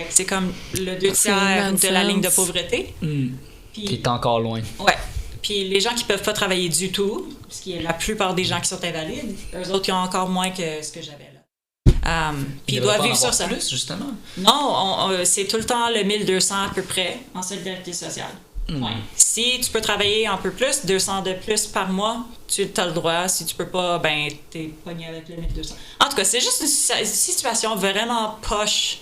C'est comme le 2/3 de la ligne de pauvreté. Puis t'es encore loin. Ouais. Puis les gens qui peuvent pas travailler du tout, parce qu'il y a la plupart des gens qui sont invalides, eux autres, ils ont encore moins que ce que j'avais là. Puis ils doivent vivre sur ça. Plus, justement. Non, c'est tout le temps le 1200 à peu près en solidarité sociale. Ouais. Si tu peux travailler un peu plus, 200 de plus par mois, tu as le droit. Si tu peux pas, ben t'es pogné avec le 1200. En tout cas, c'est juste une situation vraiment poche.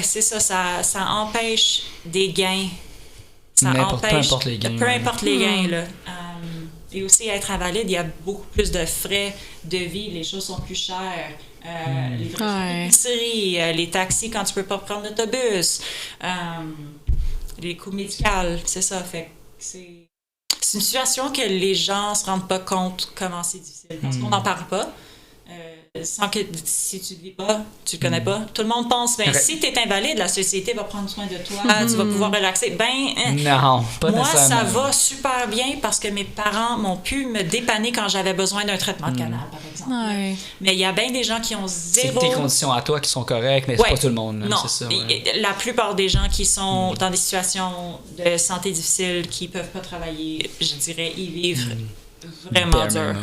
C'est ça, ça empêche des gains. Ça empêche. Peu importe les gains. Peu importe les gains, là. Et aussi, être invalide, il y a beaucoup plus de frais de vie, les choses sont plus chères. Les frais d'épicerie, les taxis quand tu peux pas prendre l'autobus. Les coûts médicaux, c'est ça. Fait c'est une situation que les gens se rendent pas compte comment c'est difficile. Parce qu'on n'en parle pas. Sans que si tu ne vis pas, tu le connais pas. Tout le monde pense, si tu es invalide, la société va prendre soin de toi, tu vas pouvoir relaxer. Non, pas moi, ça va super bien parce que mes parents m'ont pu me dépanner quand j'avais besoin d'un traitement de canal, par exemple. Mais il y a bien des gens qui ont zéro... C'est tes conditions à toi qui sont correctes, mais c'est pas tout le monde. Non, c'est ça, la plupart des gens qui sont dans des situations de santé difficiles, qui peuvent pas travailler, je dirais, y vivre... Vraiment dur.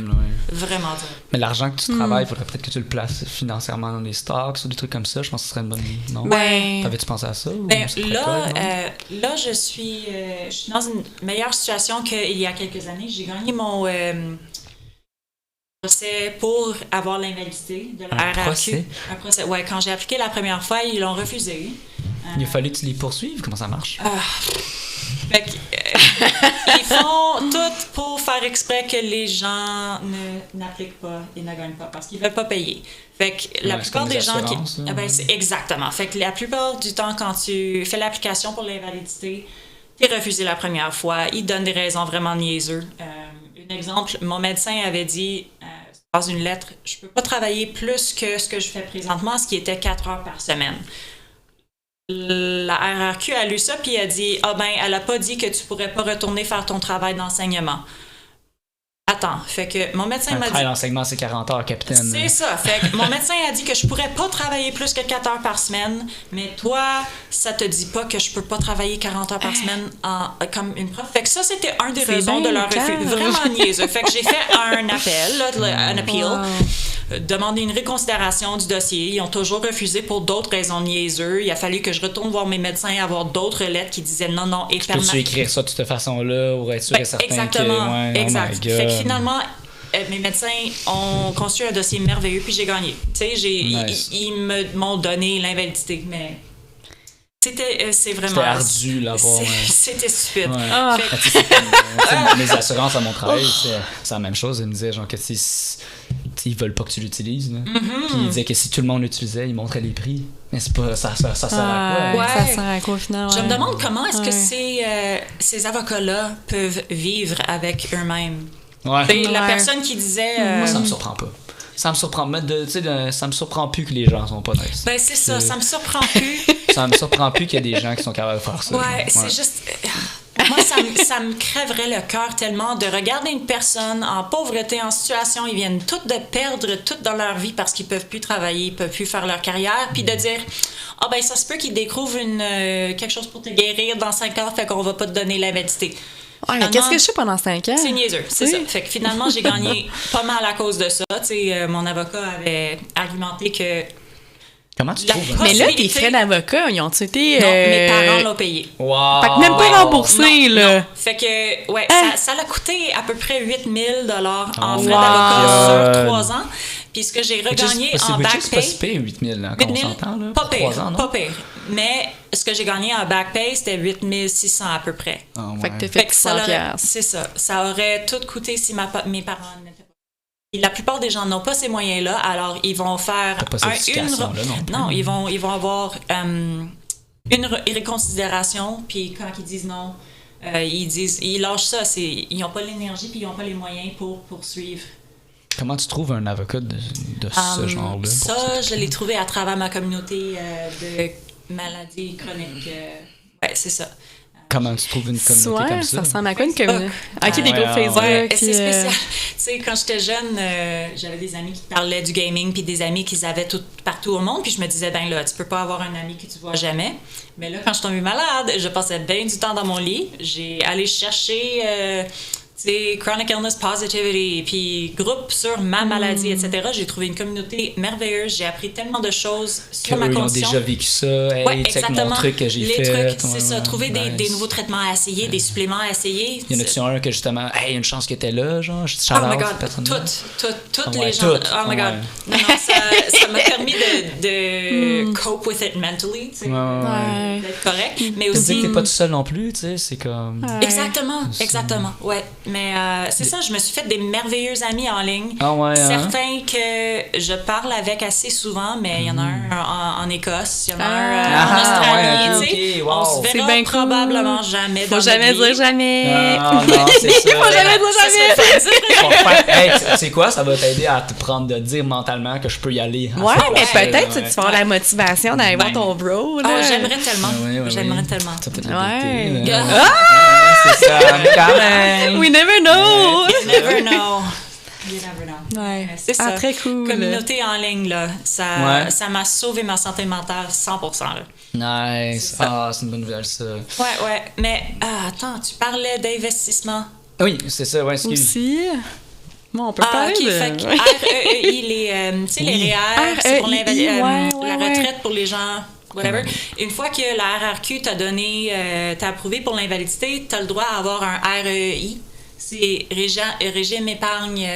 Vraiment dur. Mais l'argent que tu travailles, il faudrait peut-être que tu le places financièrement dans les stocks ou des trucs comme ça. Je pense que ce serait une bonne... Non? T'avais-tu pensé à ça? Là, je suis dans une meilleure situation qu'il y a quelques années. J'ai gagné mon procès pour avoir l'invalidité de la RRQ. Un procès? Ouais, quand j'ai appliqué la première fois, ils l'ont refusé. Il a fallu que tu les poursuives? Comment ça marche? Fait que, ils font tout pour faire exprès que les gens n'appliquent pas et ne gagnent pas parce qu'ils veulent pas payer. Fait que la plupart des gens qui... c'est exactement. Fait que la plupart du temps, quand tu fais l'application pour l'invalidité, t'es refusé la première fois. Ils donnent des raisons vraiment niaiseux. Un exemple, mon médecin avait dit dans une lettre, je peux pas travailler plus que ce que je fais présentement, ce qui était 4 heures par semaine. La RRQ a lu ça puis a dit elle a pas dit que tu pourrais pas retourner faire ton travail d'enseignement. Attends, fait que mon médecin m'a dit... travail d'enseignement, c'est 40 heures, capitaine. C'est ça, fait que mon médecin a dit que je pourrais pas travailler plus que 4 heures par semaine, mais toi, ça te dit pas que je peux pas travailler 40 heures par semaine comme une prof. Fait que ça, c'était un des raisons de leur refus. Vraiment niaiseux. Fait que j'ai fait un appel, un appeal, demander une réconsidération du dossier. Ils ont toujours refusé pour d'autres raisons niaiseuses. Il a fallu que je retourne voir mes médecins et avoir d'autres lettres qui disaient non, et peux-tu écrire ça de cette façon-là ou être sûr et certain exactement, que... exact. Oh my God. Finalement, mes médecins ont construit un dossier merveilleux, puis j'ai gagné. Tu sais, ils m'ont donné l'invalidité, mais c'est vraiment... C'était ardu, là-bas. C'était stupide. Mes assurances à mon travail, c'est la même chose. Ils me disaient genre que ils veulent pas que tu l'utilises. Puis ils disaient que si tout le monde l'utilisait, ils montraient les prix. Mais c'est pas... Ça sert à quoi? Ça sert à quoi, au final? Je me demande comment est-ce que ces avocats-là peuvent vivre avec eux-mêmes. La personne qui disait... Moi, ça me surprend pas. Ça me surprend. Ça me surprend plus que les gens sont pas nice. C'est ça, ça me surprend plus. Ça me surprend plus qu'il y a des gens qui sont capables de faire ça. C'est juste... Moi, ça me crèverait le cœur tellement de regarder une personne en pauvreté, en situation, ils viennent toutes de perdre tout dans leur vie parce qu'ils peuvent plus travailler, ils peuvent plus faire leur carrière, puis de dire ça se peut qu'ils découvrent quelque chose pour te guérir dans 5 ans, fait qu'on va pas te donner l'invalidité. Mais qu'est-ce que je fais pendant 5 ans? C'est niaiseux, c'est ça. Fait que finalement, j'ai gagné pas mal à cause de ça. Mon avocat avait argumenté que... Comment tu trouves? Mais là, tes frais d'avocat, ils ont-tu été... Non, mes parents l'ont payé. Wow. Fait que même pas remboursé, là. Non. Fait que, ça l'a coûté à peu près 8 000 $ en frais d'avocat sur 3 ans. Puis ce que j'ai regagné en back pay... C'est pas 8 000, là, quand on s'entend, là. Pas pire. Mais ce que j'ai gagné en back pay, c'était 8 600 à peu près. Fait que t'as fait 100 $. C'est ça. Ça aurait tout coûté si mes parents n'étaient pas... La plupart des gens n'ont pas ces moyens-là, alors ils vont faire ils vont avoir une réconsidération, puis quand ils disent non, ils lâchent ça. Ils n'ont pas l'énergie, puis ils n'ont pas les moyens pour poursuivre. Comment tu trouves un avocat de ce genre-là? Ça, je l'ai trouvé à travers ma communauté de maladies chroniques. Ouais, c'est ça. Comment tu trouves une communauté comme ça? Ça ressemble à quoi une communauté? OK, des groupes Facebook. C'est spécial. Tu sais, quand j'étais jeune, j'avais des amis qui parlaient du gaming, puis des amis qu'ils avaient tout partout au monde, puis je me disais, ben là, tu peux pas avoir un ami que tu vois jamais. Mais là, quand je suis tombée malade, je passais bien du temps dans mon lit. J'ai allé chercher... Chronic Illness Positivity, puis groupe sur ma maladie, etc. J'ai trouvé une communauté merveilleuse. J'ai appris tellement de choses sur ma condition. Ils ont déjà vécu ça. Hey, exactement. Mon truc que j'ai fait. Les trucs, c'est ça. Trouver des nouveaux traitements à essayer, des suppléments à essayer. Il y en a-tu un que justement, hey, une chance que t'es là, genre, je oh my God, toutes les gens. Oh my God. Non, ça m'a permis de cope with it mentally, tu sais, d'être correct. Mais aussi. Tu dis que t'es pas tout seul non plus, tu sais, c'est comme. Exactement, ouais. Mais c'est ça, je me suis fait des merveilleux amis en ligne. Certains que je parle avec assez souvent, mais il y en a un en Écosse, il y en a un en Australie, tu sais. On se verra probablement jamais dans notre vie. Faut jamais dire jamais. Non, c'est ça. Faut jamais dire jamais. Hey, tu sais quoi, ça va t'aider à te prendre de dire mentalement que je peux y aller. Ouais, mais peut-être tu vas avoir la motivation d'aller voir ton bro. J'aimerais tellement. J'aimerais tellement. Ça peut t'aider. C'est ça, quand même. We never know. You never know. You never know. Ouais. C'est ça. Très cool. Communauté en ligne, là, ça m'a sauvé ma santé mentale 100%. Là. Nice. C'est une bonne nouvelle, ça. Ouais. Mais attends, tu parlais d'investissement. Oui, c'est ça, ouais, excuse. Aussi. Bon, on peut parler de... Fait que REI, tu sais, les REER, c'est pour la retraite pour les gens... Whatever. Une fois que la RRQ t'a approuvé pour l'invalidité, t'as le droit à avoir un REI. C'est régime épargne,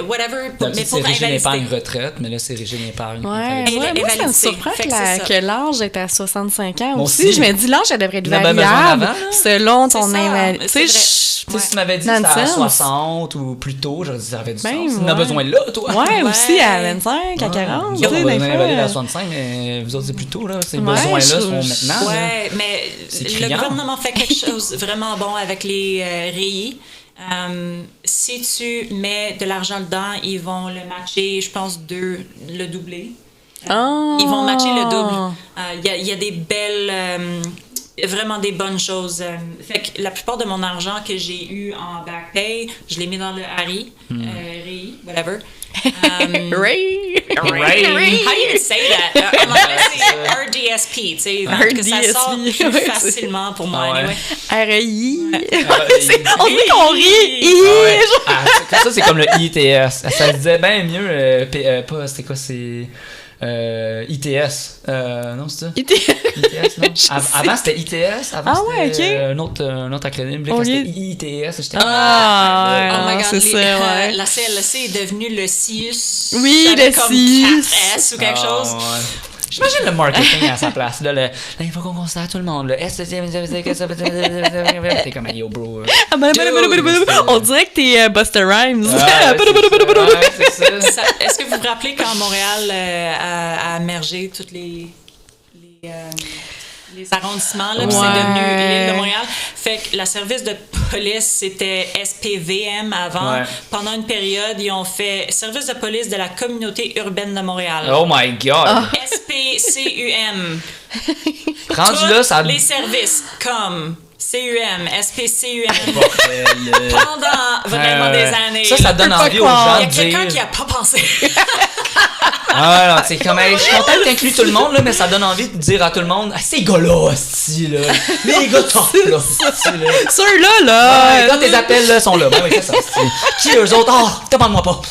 whatever, mais pour l'invalidité. C'est régime épargne retraite, mais là, c'est régime épargne invalidité. Moi, ça me surprend que l'âge est à 65 ans aussi. Je me dis, l'âge, elle devrait être variable selon ton invalidité. Si tu m'avais dit que c'était à 60 ou plus tôt, j'aurais dit ça avait du sens. On a besoin là, toi. Ouais, aussi à 25, à 40. On va invalider à 65, mais vous autres, c'est plus tôt, là. Ces besoins-là sont maintenant. Ouais, mais le gouvernement fait quelque chose vraiment bon avec les REI. Si tu mets de l'argent dedans, ils vont le matcher, je pense, le doubler. Ils vont matcher le double. Il y a des belles... vraiment des bonnes choses. Fait que la plupart de mon argent que j'ai eu en back pay, je l'ai mis dans le REI, whatever. Ray. How do you say that? En anglais, c'est RDSP, tu sais, que ça sort plus facilement pour moi. Anyway. REI. On dit qu'on rit. Ça, c'est comme le ITS. Ça se disait bien mieux. C'était quoi? C'est... ITS. Non, c'est ça? ITS, non? Avant, c'était ITS. Avant, c'était un autre acronyme. Quand c'était ITS, j'étais... Oh my God, c'est ça, la CLC est devenue le CIUS. Oui, le CIUS. 4S ou quelque chose. Ouais. J'imagine le marketing à sa place. Là, il faut qu'on constate tout le monde. Le S, t'es comme yo, bro. On dirait que t'es Busta Rhymes. C'est ça. Est-ce que vous vous rappelez quand Montréal a mergé toutes les arrondissements, là, puis c'est devenu l'île de Montréal. Fait que la service de police, c'était SPVM avant. Ouais. Pendant une période, ils ont fait service de police de la communauté urbaine de Montréal. Oh my God! SPCUM. Rendu là, ça... Les services comme... CUM, SPCUM. Pendant vraiment des années. Ça donne envie aux gens de dire... Il y a quelqu'un qui a pas pensé. Non, c'est comme, je suis content que t'inclues tout le monde, là, mais ça donne envie de dire à tout le monde, ces gars-là, hostie, là. Les gars top, là. Ceux-là, là. Quand tes appels, là, sont là. Ben oui, c'est ça. Qui eux autres? Oh, demande-moi pas.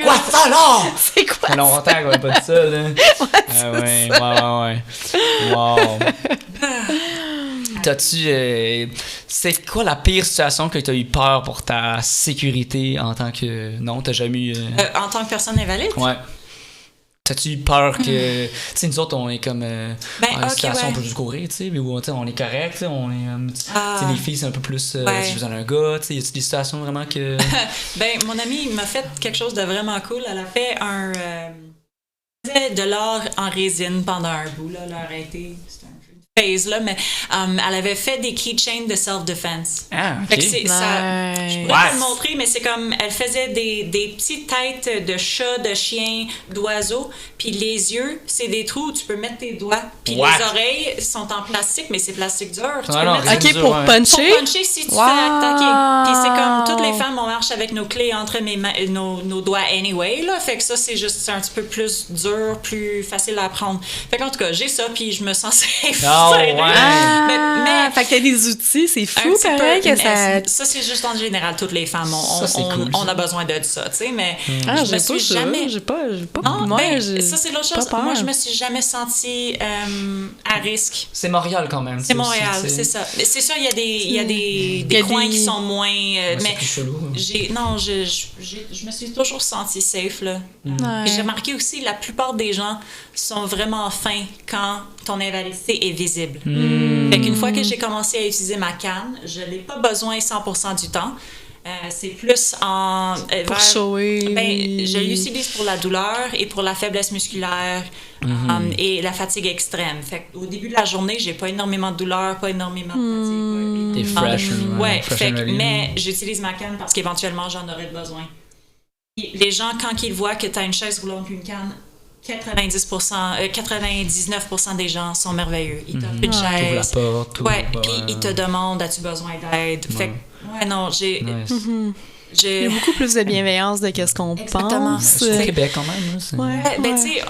Quoi ça, là? C'est quoi? Ça fait longtemps qu'on n'a pas dit ça, là. Ouais. Wow. C'est quoi la pire situation que tu as eu peur pour ta sécurité en tant que... Non, t'as jamais eu... En tant que personne invalide? Ouais. T'as-tu eu peur que... Tu sais, nous autres, on est comme... dans une situation, on peut juste courir, tu sais, mais où on est correct, tu sais, on est... tu sais, les filles, c'est un peu plus... si j'ai besoin d'un gars, tu sais, y a-tu des situations vraiment que... Mon amie m'a fait quelque chose de vraiment cool. Elle a fait de l'art en résine pendant un bout, là. Elle a arrêté... phase, là, mais elle avait fait des keychains de self-defense. Ah, OK. Fait que je pourrais te le montrer, mais c'est comme, elle faisait des petites têtes de chats, de chiens, d'oiseaux, puis les yeux, c'est des trous où tu peux mettre tes doigts, puis les oreilles sont en plastique, mais c'est plastique dur. Tu peux mettre pour puncher? Pour puncher si tu te fais attaquer. Puis c'est comme, toutes les femmes, on marche avec nos clés entre nos doigts anyway, là, fait que ça, c'est un petit peu plus dur, plus facile à apprendre. Fait qu'en tout cas, j'ai ça, puis je me sens safe. Mais fait que t'as des outils, c'est fou pareil que ça... Ça, c'est juste en général, toutes les femmes, on a besoin de ça, tu sais, mais je me suis jamais... J'ai pas... ça, c'est l'autre chose. Moi, je me suis jamais sentie à risque. C'est Montréal, quand même. C'est Montréal, c'est ça. Mais c'est sûr, il y a des coins qui sont moins... mais plus chelou. Je me suis toujours sentie safe, là. Et j'ai remarqué aussi, la plupart des gens sont vraiment fins quand ton invalidité est visible. Fait qu'une fois que j'ai commencé à utiliser ma canne, je l'ai pas besoin 100% du temps. C'est plus en... pour shower. Je l'utilise pour la douleur et pour la faiblesse musculaire et la fatigue extrême. Fait qu'au début de la journée, j'ai pas énormément de douleur, pas énormément de fatigue. T'es fresh. Mais j'utilise ma canne parce qu'éventuellement, j'en aurais besoin. Et les gens, quand ils voient que tu as une chaise roulante puis une canne, 99% des gens sont merveilleux. Ils t'offrent une chaise. T'ouvres la porte. Puis ils te demandent, as-tu besoin d'aide? Fait j'ai... Il y a beaucoup plus de bienveillance de qu'est-ce qu'on pense. C'est au Québec, quand même. Tu sais,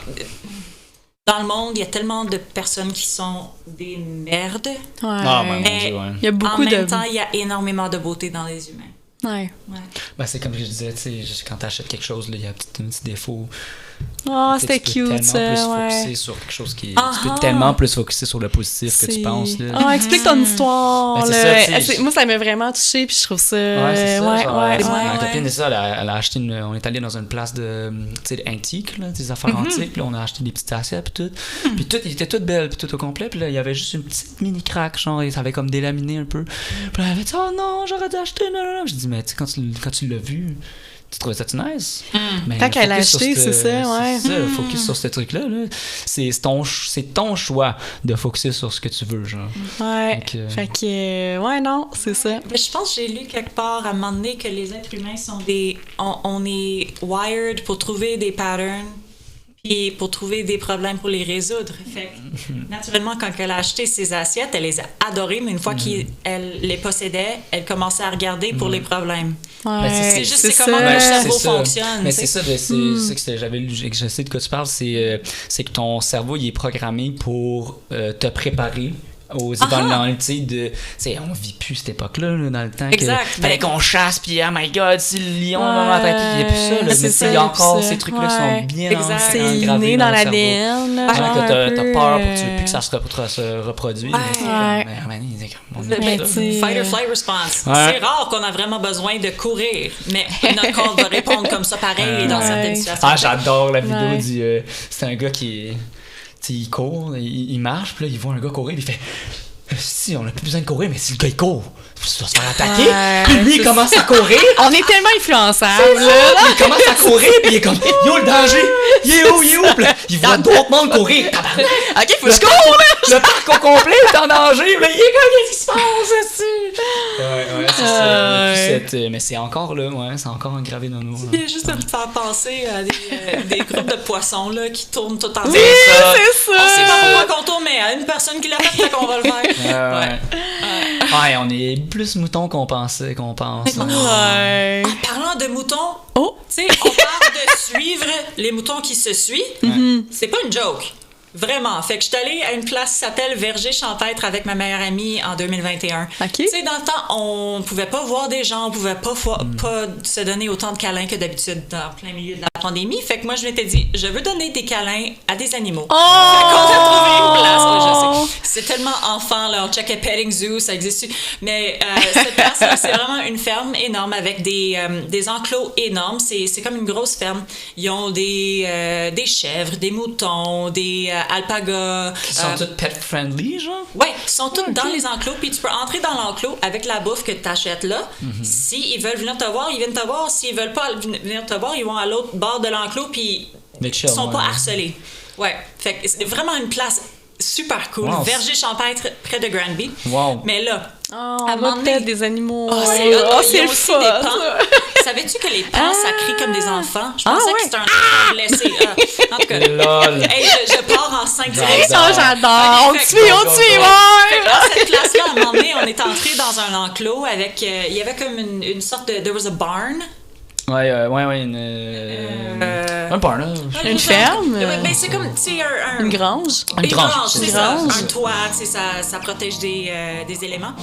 dans le monde, il y a tellement de personnes qui sont des merdes. Il y a beaucoup en même temps, il y a énormément de beauté dans les humains. C'est comme je disais, tu sais, quand t'achètes quelque chose, il y a un petit défaut. C'était cute, ça. Tu peux tellement plus focuser sur quelque chose qui est... Tu peux tellement plus focuser sur le positif que tu penses. Explique ton histoire. Ça, moi, ça m'a vraiment touchée, puis je trouve ça... Ma copine, c'est ça, elle a acheté on est allé dans une place de, tu sais, antique, là, des affaires antiques, puis on a acheté des petites assiettes, puis tout. Puis tout, il était tout belle, puis tout au complet, puis là, il y avait juste une petite mini craque, genre, et ça avait comme délaminé un peu. Puis elle avait dit, oh non, j'aurais dû acheter, non. Je dis, mais tu sais, quand tu l'as vu... Tu trouvais ça nice? Quand elle a acheté, c'est ça, C'est ça, focus sur ce truc-là. Là. C'est ton choix de focuser sur ce que tu veux, genre. Fait que, non, c'est ça. Mais je pense que j'ai lu quelque part à un moment donné que les êtres humains sont on est wired pour trouver des patterns puis pour trouver des problèmes pour les résoudre. Fait que, naturellement, quand elle a acheté ses assiettes, elle les a adorées, mais une fois qu'elle les possédait, elle commençait à regarder pour les problèmes. C'est juste comment le cerveau fonctionne. Mais c'est ça, c'est que j'avais lu, je sais de quoi tu parles, c'est que ton cerveau, il est programmé pour te préparer aux événements, tu sais, on vit plus cette époque-là, là, dans le temps exact. Que fallait qu'on chasse, puis oh my god, si le lion va m'attaquer, il n'y a plus ça, là, mais il y a encore ces trucs-là qui sont bien engravés dans l'ADN. Genre que t'as peur, pour que tu veux plus que ça se reproduise. Fight or flight response. C'est rare qu'on a vraiment besoin de courir, mais notre corps va répondre comme ça pareil dans certaines situations. J'adore la vidéo du... c'est un gars qui... T'sais, il court, il marche, puis là, il voit un gars courir, puis il fait si, on a plus besoin de courir, mais si le gars il court, il va se faire attaquer. Puis lui, il commence à courir. On est tellement influençables. Il commence à courir, puis il est comme yo, le danger. Il est où? Puis là, il voit d'autres mondes courir. Ok, faut que je cours, là. Le parc au complet est en danger. Puis là, il est comme, qu'est-ce qui se passe, c'est ça. Mais c'est encore là, c'est encore engravé dans nous. Il y a juste à me faire penser à des groupes de poissons là, qui tournent tout en temps. Oui, c'est ça. On sait pas pourquoi qu'on tourne, mais à une personne qui l'a fait, qu'on va le faire. On est plus moutons qu'on pense. En parlant de moutons, tu sais, on parle de suivre les moutons qui se suivent. C'est pas une joke. Vraiment. Fait que je suis allée à une place qui s'appelle Verger Champêtre avec ma meilleure amie en 2021. Okay. Tu sais, dans le temps, on pouvait pas voir des gens, on pouvait pas se donner autant de câlins que d'habitude dans plein milieu de la pandémie. Fait que moi, je m'étais dit, je veux donner des câlins à des animaux. Fait qu'on a trouvé une place. Je sais. C'est tellement enfant, là. On checkait Petting Zoo, ça existe. Mais cette place-là, c'est vraiment une ferme énorme avec des enclos énormes. C'est comme une grosse ferme. Ils ont des chèvres, des moutons, des alpagas. Ils sont tous pet-friendly, genre? Oui, ils sont tous dans les enclos. Puis tu peux entrer dans l'enclos avec la bouffe que tu achètes là. S'ils veulent venir te voir, ils viennent te voir. S'ils veulent pas venir te voir, ils vont à l'autre bord de l'enclos. Puis ils sont pas harcelés. Ouais. Fait que c'est vraiment une place super cool. Wow. Verger Champêtre près de Granby. Wow. Mais là, à un moment donné, des animaux. c'est le aussi fun. Des pans. Savais-tu que les pans, ça crie comme des enfants? Je pensais que c'était un enfant blessé. En tout cas, lol. Hey, je pars en 5 directions. J'adore. On te suit, ouais. Dans cette place-là, à un moment donné, on est entré dans un enclos avec... il y avait comme une sorte de... There was a barn. Ouais, un barn, là. Une ferme? Ben, c'est comme, tu sais, une grange. Une grange, c'est ça. Grange. Un toit, tu sais, ça protège des éléments.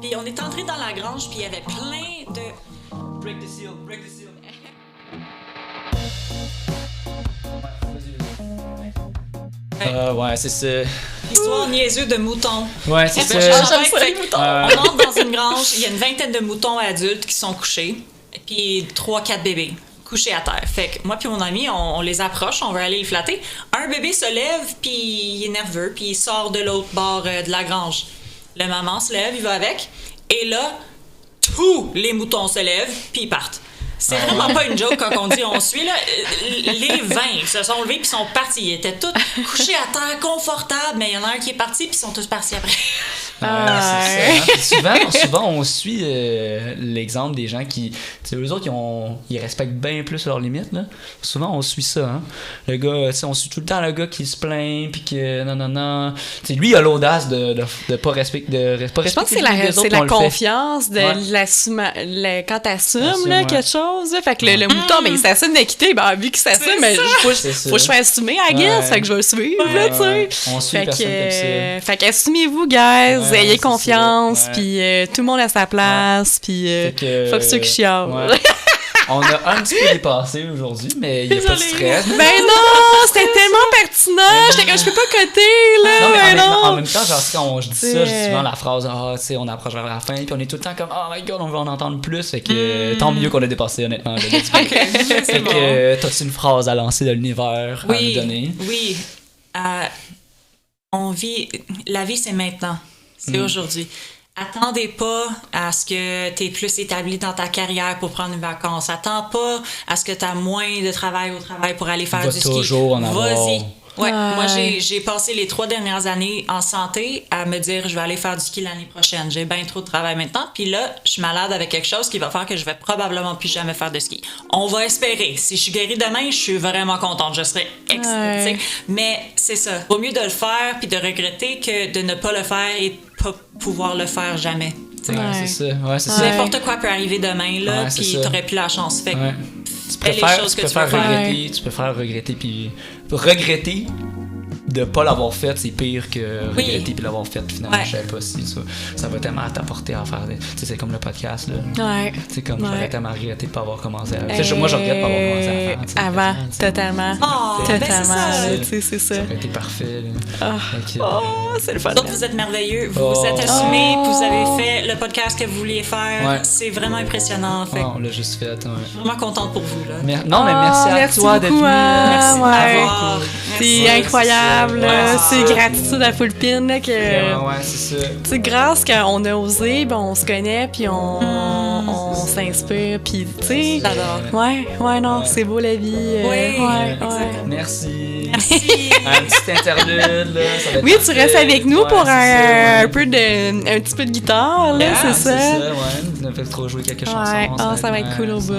Puis on est entré dans la grange, puis il y avait plein de... Break the seal, break the seal. Ouais, c'est ça. Histoire niaiseuse de moutons. Ouais, c'est ça. On entre dans une grange, il y a une vingtaine de moutons adultes qui sont couchés, puis 3-4 bébés couchés à terre. Fait que moi puis mon ami, on les approche, on veut aller les flatter. Un bébé se lève, puis il est nerveux, puis il sort de l'autre bord de la grange. Le maman se lève, il va avec, et là, tous les moutons se lèvent, puis ils partent. C'est vraiment pas une joke quand on dit on suit, là. Les 20 se sont levés puis sont partis. Ils étaient tous couchés à terre, confortables, mais il y en a un qui est parti puis ils sont tous partis après. C'est ça. Hein? Souvent, on suit l'exemple des gens qui... Tu sais, eux autres, ils respectent bien plus leurs limites, là. Souvent, on suit ça, hein. Le gars, tu sais, on suit tout le temps le gars qui se plaint puis que non. Tu sais, lui, il a l'audace de pas respecter... Je pense que c'est la confiance de quand t'assumes là, quelque chose. Là. Fait que le mouton, mais il s'assume d'équité. Ben, vu qu'il s'assume, mais faut que je sois assumé, I guess. Fait que je vais le suivre, là, tu sais. On suit personne comme ça. Fait qu'assumez-vous, guys. Ayez confiance, puis tout le monde a sa place, puis fuck ceux qui chialent. On a un petit peu dépassé aujourd'hui, mais il n'y a pas de stress. Ben non, c'était tellement pertinent. J'étais comme, je peux pas coter, là. Non, mais en même temps, genre, quand je dis ça, je dis souvent la phrase, tu sais, on approche vers la fin, puis on est tout le temps comme, oh my god, on veut en entendre plus. Fait que tant mieux qu'on a dépassé, honnêtement. Fait que, t'as-tu une phrase à lancer de l'univers à nous donner? Oui. La vie, c'est maintenant. C'est aujourd'hui. Attendez pas à ce que tu es plus établi dans ta carrière pour prendre une vacance. Attends pas à ce que tu as moins de travail au travail pour aller faire du ski. Toujours en avoir. Vas-y. Ouais. Moi, j'ai passé les 3 dernières années en santé à me dire je vais aller faire du ski l'année prochaine. J'ai bien trop de travail maintenant. Puis là, je suis malade avec quelque chose qui va faire que je vais probablement plus jamais faire de ski. On va espérer. Si je suis guérie demain, je suis vraiment contente. Je serai excitée. Mais c'est ça. Vaut mieux de le faire puis de regretter que de ne pas le faire et pas pouvoir le faire jamais. C'est ça. N'importe quoi peut arriver demain, là, puis t'aurais plus la chance. Fait tu préfères regretter puis regretter de pas l'avoir fait, c'est pire que regretter puis l'avoir fait finalement. Je sais pas si ça va tellement t'apporter à faire tu sais, c'est comme le podcast là. Tu sais, comme j'aurais tellement regretté de pas avoir commencé à moi je regrette de pas avoir commencé à faire avant, totalement. C'est ça. Ça aurait été parfait c'est le fun. Donc vous êtes merveilleux, vous vous êtes assumés, vous avez fait le podcast que vous vouliez faire. C'est vraiment impressionnant. On l'a juste fait. Je suis vraiment contente pour vous là. Mais merci à toi d'être venu. Merci d'avoir. C'est incroyable. C'est gratitude à full pin là, que c'est ça. C'est grâce qu'on a osé, ben on se connaît puis on s'inspire puis tu sais. J'adore. Non, c'est beau la vie. Merci. Un petit interlude là, ça va être tu restes avec nous pour un petit peu de guitare là, c'est ça. On a fait trop jouer quelques chansons. Ça va être cool au bout.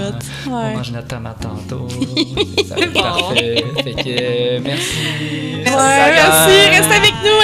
On mange notre tomate tantôt. Ça va être parfait. Fait que merci. Merci, reste avec nous,